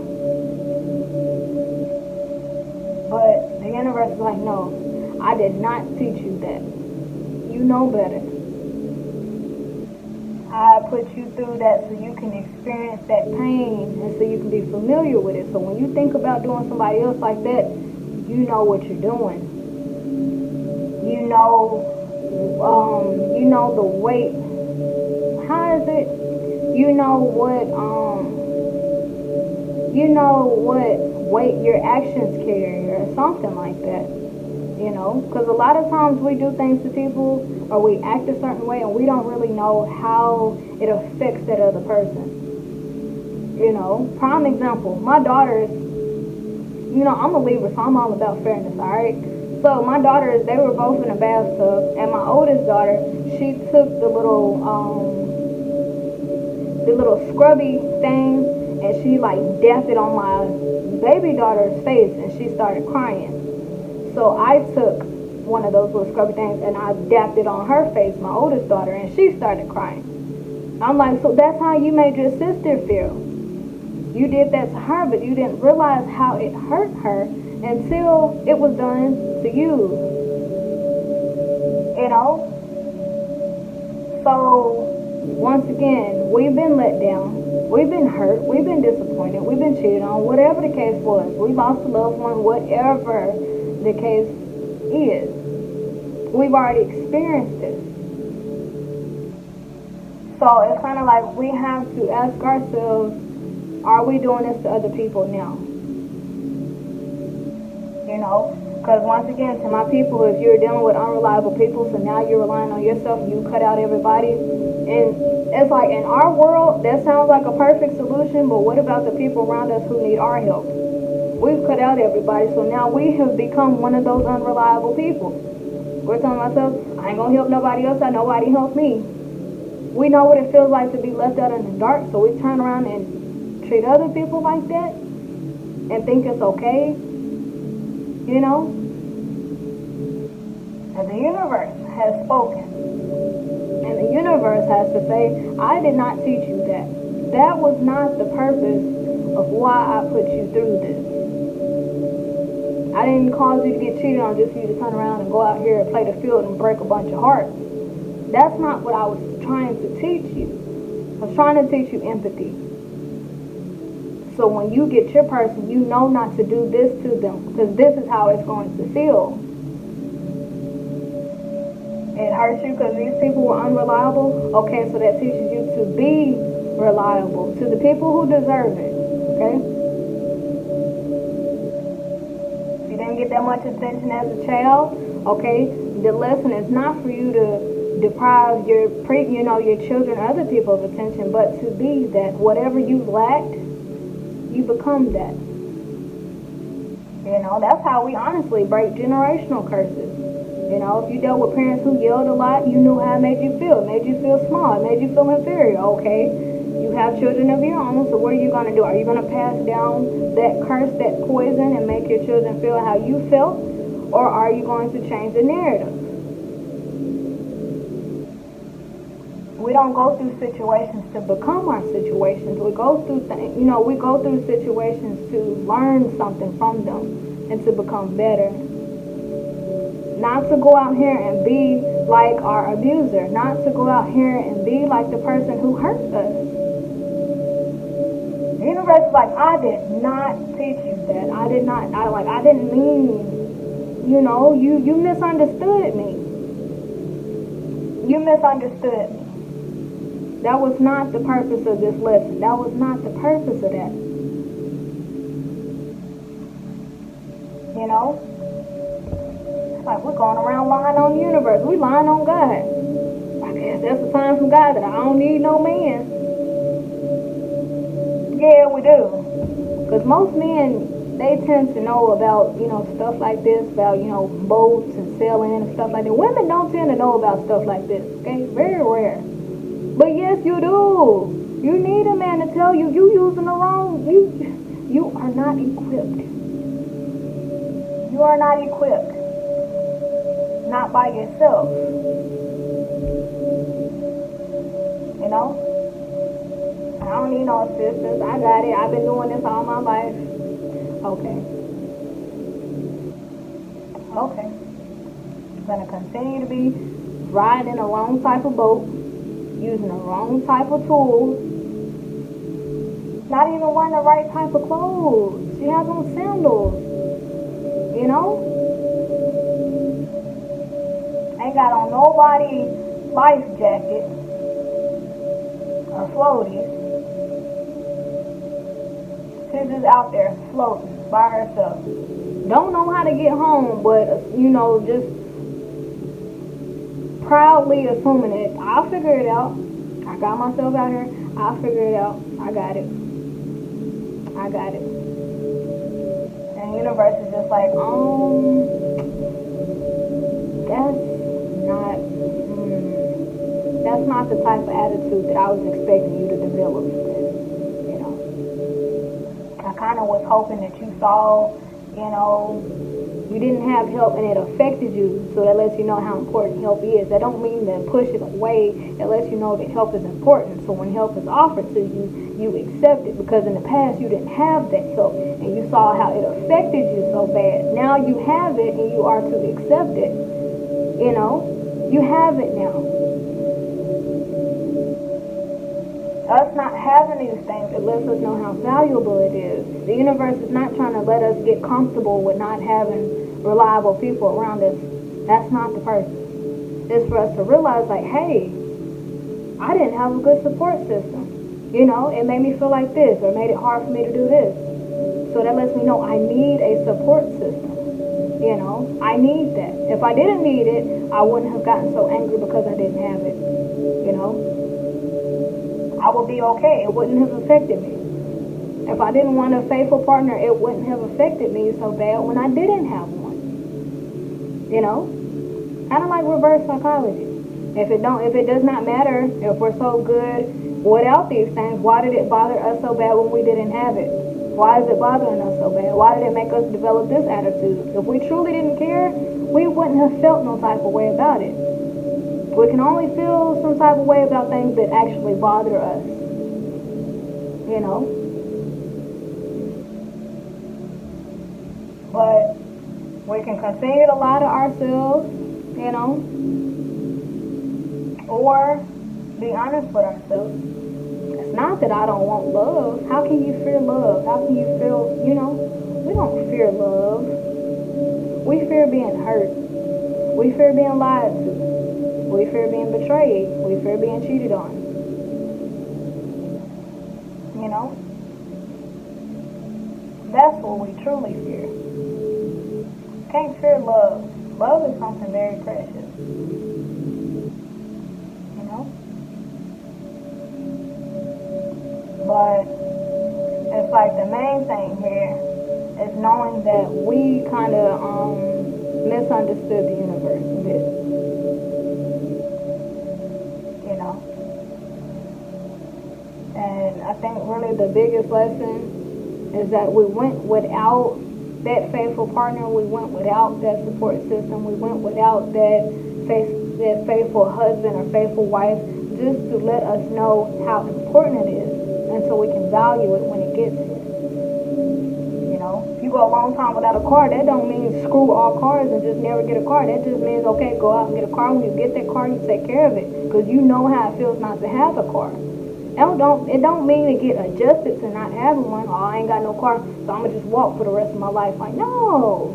But the universe is like, no, I did not teach you that. You know better. I put you through that so you can experience that pain and so you can be familiar with it. So when you think about doing somebody else like that, you know what you're doing. You know the weight. How is it? You know what weight your actions carry or something like that. You know, because a lot of times we do things to people or we act a certain way and we don't really know how it affects that other person. You know, prime example, my daughters, you know, I'm a Libra, so I'm all about fairness, alright? So my daughters, they were both in a bathtub, and my oldest daughter, she took the little scrubby thing and she like dapped it on my baby daughter's face and she started crying. So I took one of those little scrubby things and I dapped it on her face, my oldest daughter, and she started crying. I'm like, so that's how you made your sister feel. You did that to her, but you didn't realize how it hurt her until it was done to you. You know? So, once again, we've been let down. We've been hurt. We've been disappointed. We've been cheated on. Whatever the case was. We lost a loved one. Whatever the case is. We've already experienced this. So it's kind of like we have to ask ourselves, are we doing this to other people now? You know, because once again, to my people, if you're dealing with unreliable people, so now you're relying on yourself, you cut out everybody. And it's like in our world, that sounds like a perfect solution, but what about the people around us who need our help? We've cut out everybody, so now we have become one of those unreliable people. We're telling ourselves, I ain't gonna help nobody else, nobody help me. We know what it feels like to be left out in the dark, so we turn around and treat other people like that and think it's okay, you know? And the universe has spoken. And the universe has to say, I did not teach you that. That was not the purpose of why I put you through this. I didn't cause you to get cheated on just for you to turn around and go out here and play the field and break a bunch of hearts. That's not what I was trying to teach you. I was trying to teach you empathy. So when you get your person, you know not to do this to them, because this is how it's going to feel. It hurts you because these people were unreliable. Okay, so that teaches you to be reliable to the people who deserve it. Okay? If you didn't get that much attention as a child, okay, the lesson is not for you to deprive your children, other people's attention, but to be that whatever you lacked, you become that. You know, that's how we honestly break generational curses. You know, if you dealt with parents who yelled a lot, you knew how it made you feel. It made you feel small. It made you feel inferior. Okay, you have children of your own, so what are you going to do? Are you going to pass down that curse, that poison, and make your children feel how you felt? Or are you going to change the narrative? We don't go through situations to become our situations. We go through we go through situations to learn something from them and to become better. Not to go out here and be like our abuser. Not to go out here and be like the person who hurt us. The universe is like, I did not teach you that. I didn't mean, you misunderstood me. You misunderstood me. That was not the purpose of this lesson. That was not the purpose of that. You know? It's like we're going around lying on the universe. We lying on God. I guess that's a sign from God that I don't need no man. Yeah, we do. Because most men, they tend to know about, stuff like this, about, boats and sailing and stuff like that. Women don't tend to know about stuff like this, okay? Very rare. But yes, you do. You need a man to tell you using the wrong, you are not equipped. You are not equipped. Not by yourself. You know? I don't need no assistance. I got it. I've been doing this all my life. Okay. I'm going to continue to be riding the wrong type of boat, using the wrong type of tools, not even wearing the right type of clothes. She has on sandals, Ain't got on nobody's life jacket or floaties. She's just out there floating by herself. Don't know how to get home, but, just proudly assuming it. I'll figure it out. I got myself out here. I'll figure it out. I got it. And the universe is just like, that's not the type of attitude that I was expecting you to develop. I kind of was hoping that you saw, you didn't have help and it affected you, so that lets you know how important help is. That don't mean to push it away. It lets you know that help is important. So when help is offered to you, you accept it, because in the past you didn't have that help and you saw how it affected you so bad. Now you have it and you are to accept it. You have it now. Us not having these things, it lets us know how valuable it is. The universe is not trying to let us get comfortable with not having reliable people around us. That's not the purpose. It's for us to realize, like, hey, I didn't have a good support system. You know, it made me feel like this, or made it hard for me to do this. So that lets me know I need a support system. You know, I need that. If I didn't need it, I wouldn't have gotten so angry because I didn't have it. You know, I would be okay. It wouldn't have affected me. If I didn't want a faithful partner, it wouldn't have affected me so bad when I didn't have one. You know, kind of like reverse psychology. If it does not matter, if we're so good without these things, why did it bother us so bad when we didn't have it? Why is it bothering us so bad? Why did it make us develop this attitude? If we truly didn't care, we wouldn't have felt no type of way about it. We can only feel some type of way about things that actually bother us. You know? But we can continue to lie to ourselves, you know? Or be honest with ourselves. It's not that I don't want love. How can you fear love? How can you feel, you know? We don't fear love. We fear being hurt. We fear being lied to. We fear being betrayed. We fear being cheated on. You know? That's what we truly fear. Can't fear love. Love is something very precious. You know? But it's like the main thing here is knowing that we kind of misunderstood the universe a bit. And I think really the biggest lesson is that we went without that faithful partner, we went without that support system, we went without that faithful husband or faithful wife, just to let us know how important it is, and so we can value it when it gets here. You know, if you go a long time without a car, that don't mean screw all cars and just never get a car. That just means, okay, go out and get a car. When you get that car, you take care of it, because you know how it feels not to have a car. It don't mean to get adjusted to not having one. Oh, I ain't got no car, so I'm going to just walk for the rest of my life. Like, no.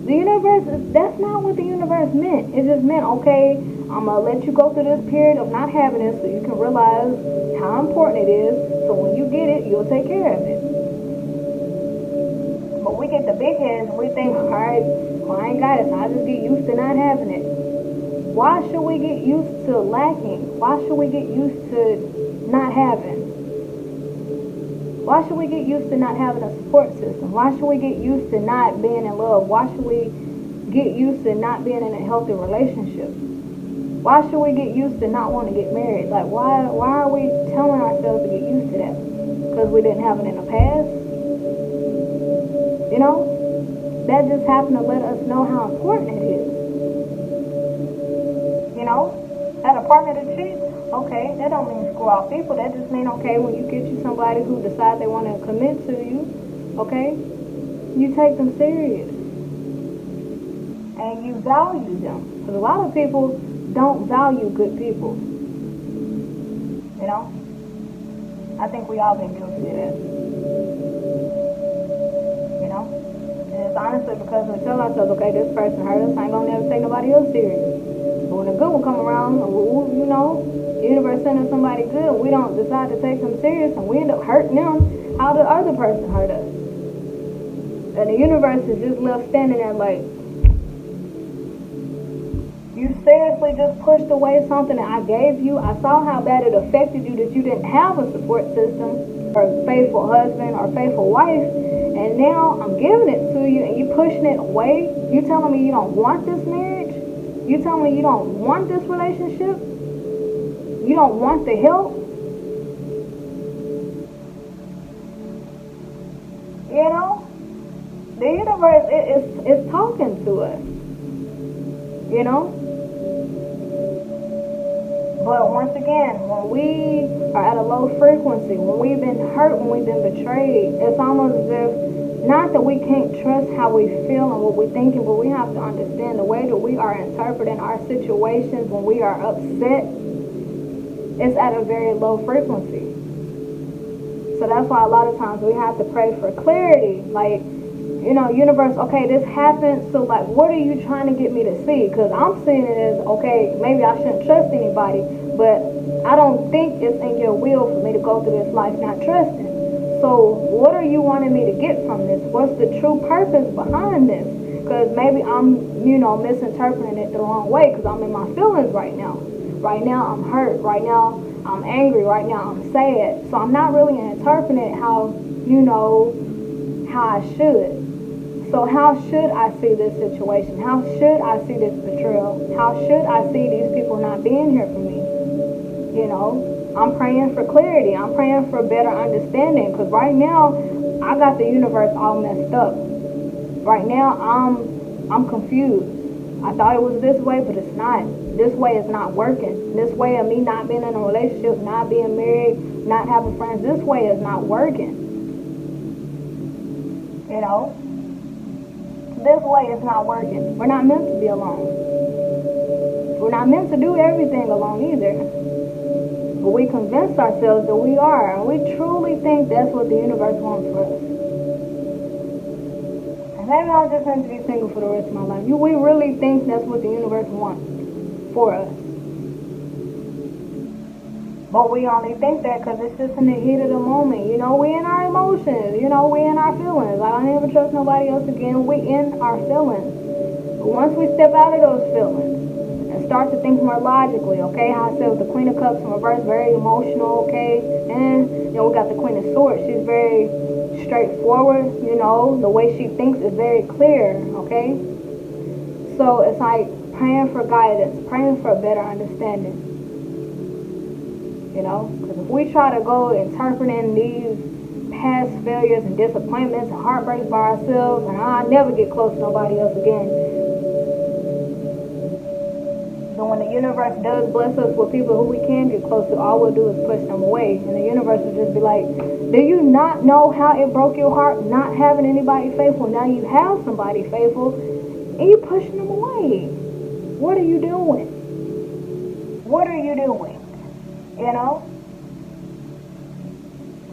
The universe, that's not what the universe meant. It just meant, okay, I'm going to let you go through this period of not having it so you can realize how important it is. So when you get it, you'll take care of it. But we get the big heads and we think, all right, well, I ain't got it, so I just get used to not having it. Why should we get used to lacking? Why should we get used to not having? Why should we get used to not having a support system? Why should we get used to not being in love? Why should we get used to not being in a healthy relationship? Why should we get used to not wanting to get married? Like, why are we telling ourselves to get used to that? Because we didn't have it in the past? You know? That just happened to let us know how important it is. You know? Had a partner to cheat? Okay, that don't mean screw off people. That just mean, okay, when you get you somebody who decide they want to commit to you, okay, you take them serious. And you value them. Because a lot of people don't value good people. You know? I think we all been guilty of that. You know? And it's honestly because we tell ourselves, okay, this person hurt us, I ain't gonna never take nobody else serious. But when a good one come around, you know, the universe sending somebody good, we don't decide to take them serious, and we end up hurting them. How the other person hurt us? And the universe is just left standing there like, you seriously just pushed away something that I gave you. I saw how bad it affected you that you didn't have a support system, or a faithful husband, or faithful wife, and now I'm giving it to you, and you pushing it away. You telling me you don't want this marriage? You telling me you don't want this relationship? You don't want the help? You know? The universe is talking to us. You know? But once again, when we are at a low frequency, when we've been hurt, when we've been betrayed, it's almost as if, not that we can't trust how we feel and what we're thinking, but we have to understand the way that we are interpreting our situations when we are upset, it's at a very low frequency. So that's why a lot of times we have to pray for clarity. Like, universe, okay, this happened, so like, what are you trying to get me to see? Because I'm seeing it as, okay, maybe I shouldn't trust anybody, but I don't think it's in your will for me to go through this life not trusting. So what are you wanting me to get from this? What's the true purpose behind this? Because maybe I'm, misinterpreting it the wrong way because I'm in my feelings right now. Right now I'm hurt. Right now I'm angry. Right now I'm sad. So I'm not really interpreting it how I should. So how should I see this situation? How should I see this betrayal? How should I see these people not being here for me? I'm praying for clarity. I'm praying for better understanding. Because right now, I got the universe all messed up. Right now, I'm confused. I thought it was this way, but it's not. This way is not working. This way of me not being in a relationship, not being married, not having friends, this way is not working. This way is not working. We're not meant to be alone. We're not meant to do everything alone either. But we convince ourselves that we are, and we truly think that's what the universe wants for us. And maybe I'm just meant to be single for the rest of my life. We really think that's what the universe wants for us. But we only think that because it's just in the heat of the moment. We in our emotions. We in our feelings. I don't ever trust nobody else again. We in our feelings. But once we step out of those feelings and start to think more logically, okay? How I said with the Queen of Cups in reverse, very emotional, okay? And, we got the Queen of Swords. She's very straightforward. The way she thinks is very clear, okay? So it's like praying for guidance, praying for a better understanding. Because if we try to go interpreting these past failures and disappointments and heartbreaks by ourselves, and I'll never get close to nobody else again. But when the universe does bless us with people who we can get close to, all we'll do is push them away. And the universe will just be like, do you not know how it broke your heart not having anybody faithful? Now you have somebody faithful, and you're pushing them away. What are you doing? What are you doing?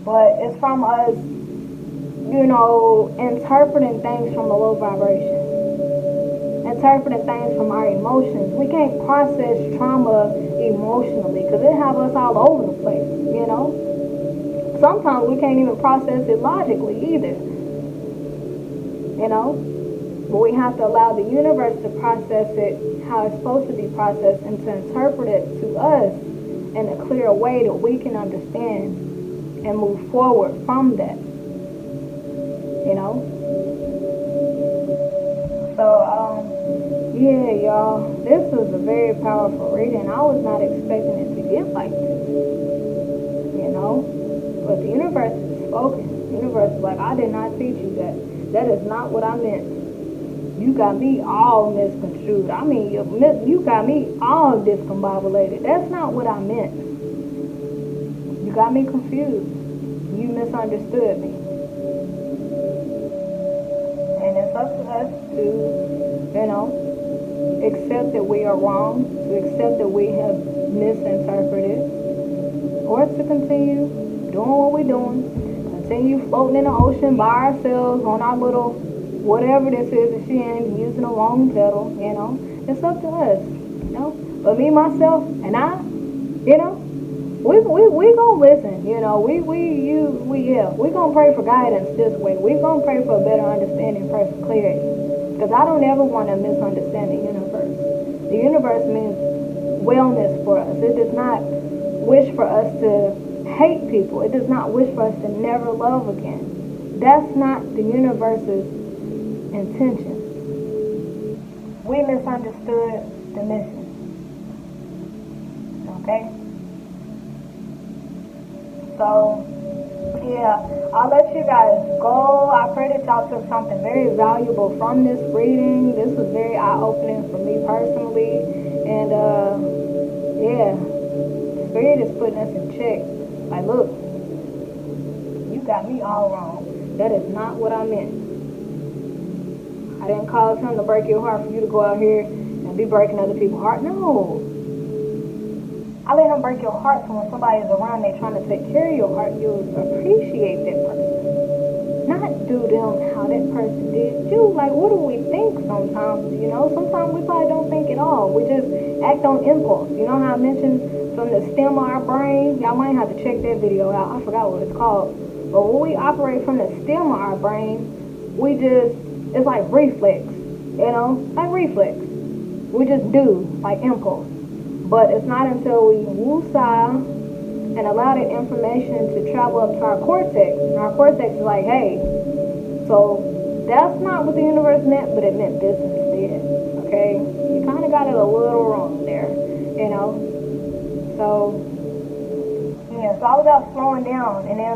But it's from us, interpreting things from a low vibration. Interpreting things from our emotions. We can't process trauma emotionally because it have us all over the place, Sometimes we can't even process it logically either, But we have to allow the universe to process it how it's supposed to be processed and to interpret it to us in a clear way that we can understand and move forward from that, So, yeah, y'all, this was a very powerful reading. I was not expecting it to get like this, But the universe is spoken. The universe is like, I did not teach you that. That is not what I meant. You got me all misconstrued. I mean, you got me all discombobulated. That's not what I meant. You got me confused. You misunderstood me. And it's up to us to, accept that we are wrong, to accept that we have misinterpreted, or to continue doing what we're doing, continue floating in the ocean by ourselves on our little whatever this is that she in, using a long pedal, It's up to us, But me, myself, and I, we gonna listen, we gonna pray for guidance this way. We gonna pray for a better understanding, pray for clarity. Because I don't ever want to misunderstand the universe. The universe means wellness for us. It does not wish for us to hate people. It does not wish for us to never love again. That's not the universe's intention. We misunderstood the mission. Okay? So, yeah, I'll let you guys go. I pray that y'all took something very valuable from this reading. This was very eye-opening for me personally. And, yeah, Spirit is putting us in check. Like, look, you got me all wrong. That is not what I meant. I didn't cause him to break your heart for you to go out here and be breaking other people's heart. No. I I let him break your heart, so when somebody is around, they trying to take care of your heart, you'll appreciate that person. Not do them how that person did you. Like, what do we think sometimes, you know? Sometimes we probably don't think at all. We just act on impulse. You know how I mentioned from the stem of our brain? Y'all might have to check that video out. I forgot what it's called. But when we operate from the stem of our brain, we just, it's like reflex, you know? Like reflex. We just do, like impulse. But it's not until we woosah and allow that information to travel up to our cortex. And our cortex is like, hey, so that's not what the universe meant, but it meant this instead. Okay? You kind of got it a little wrong there, you know? So, yeah, it's all about slowing down. And if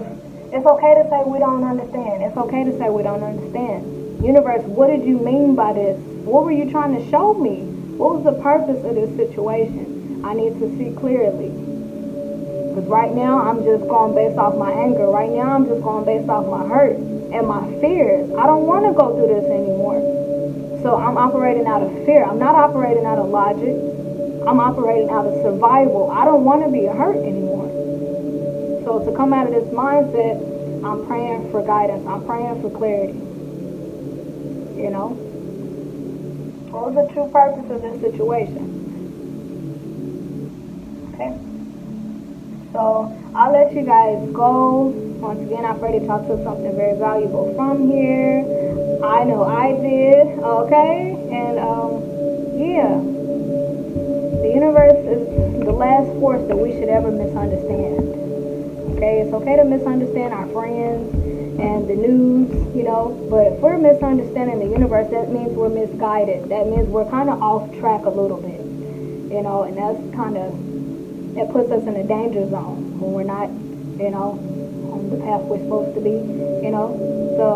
it's okay to say we don't understand. It's okay to say we don't understand. Universe, what did you mean by this? What were you trying to show me? What was the purpose of this situation? I need to see clearly. Because right now, I'm just going based off my anger. Right now, I'm just going based off my hurt and my fears. I don't want to go through this anymore. So I'm operating out of fear. I'm not operating out of logic. I'm operating out of survival. I don't want to be hurt anymore. So to come out of this mindset, I'm praying for guidance. I'm praying for clarity. You know? What was the true purpose of this situation? Okay? So I'll let you guys go. Once again, I pray that y'all took something very valuable from here. I know I did. Okay? And yeah. The universe is the last force that we should ever misunderstand. Okay? It's okay to misunderstand our friends and the news, you know, but if we're misunderstanding the universe, that means we're misguided. That means we're kind of off track a little bit, you know, and that's kind of, it puts us in a danger zone when we're not, you know, on the path we're supposed to be, you know. So,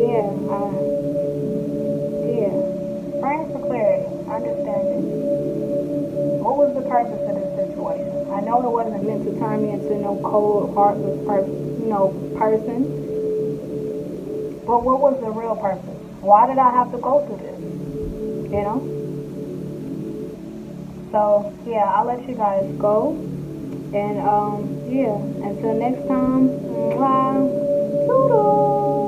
yeah, praying for clarity, understanding. What was the purpose of this situation? I know it wasn't meant to turn me into no cold, heartless person. Person. But what was the real purpose? Why did I have to go through this? You know? So, yeah, I'll let you guys go. And, yeah, until next time, toodles.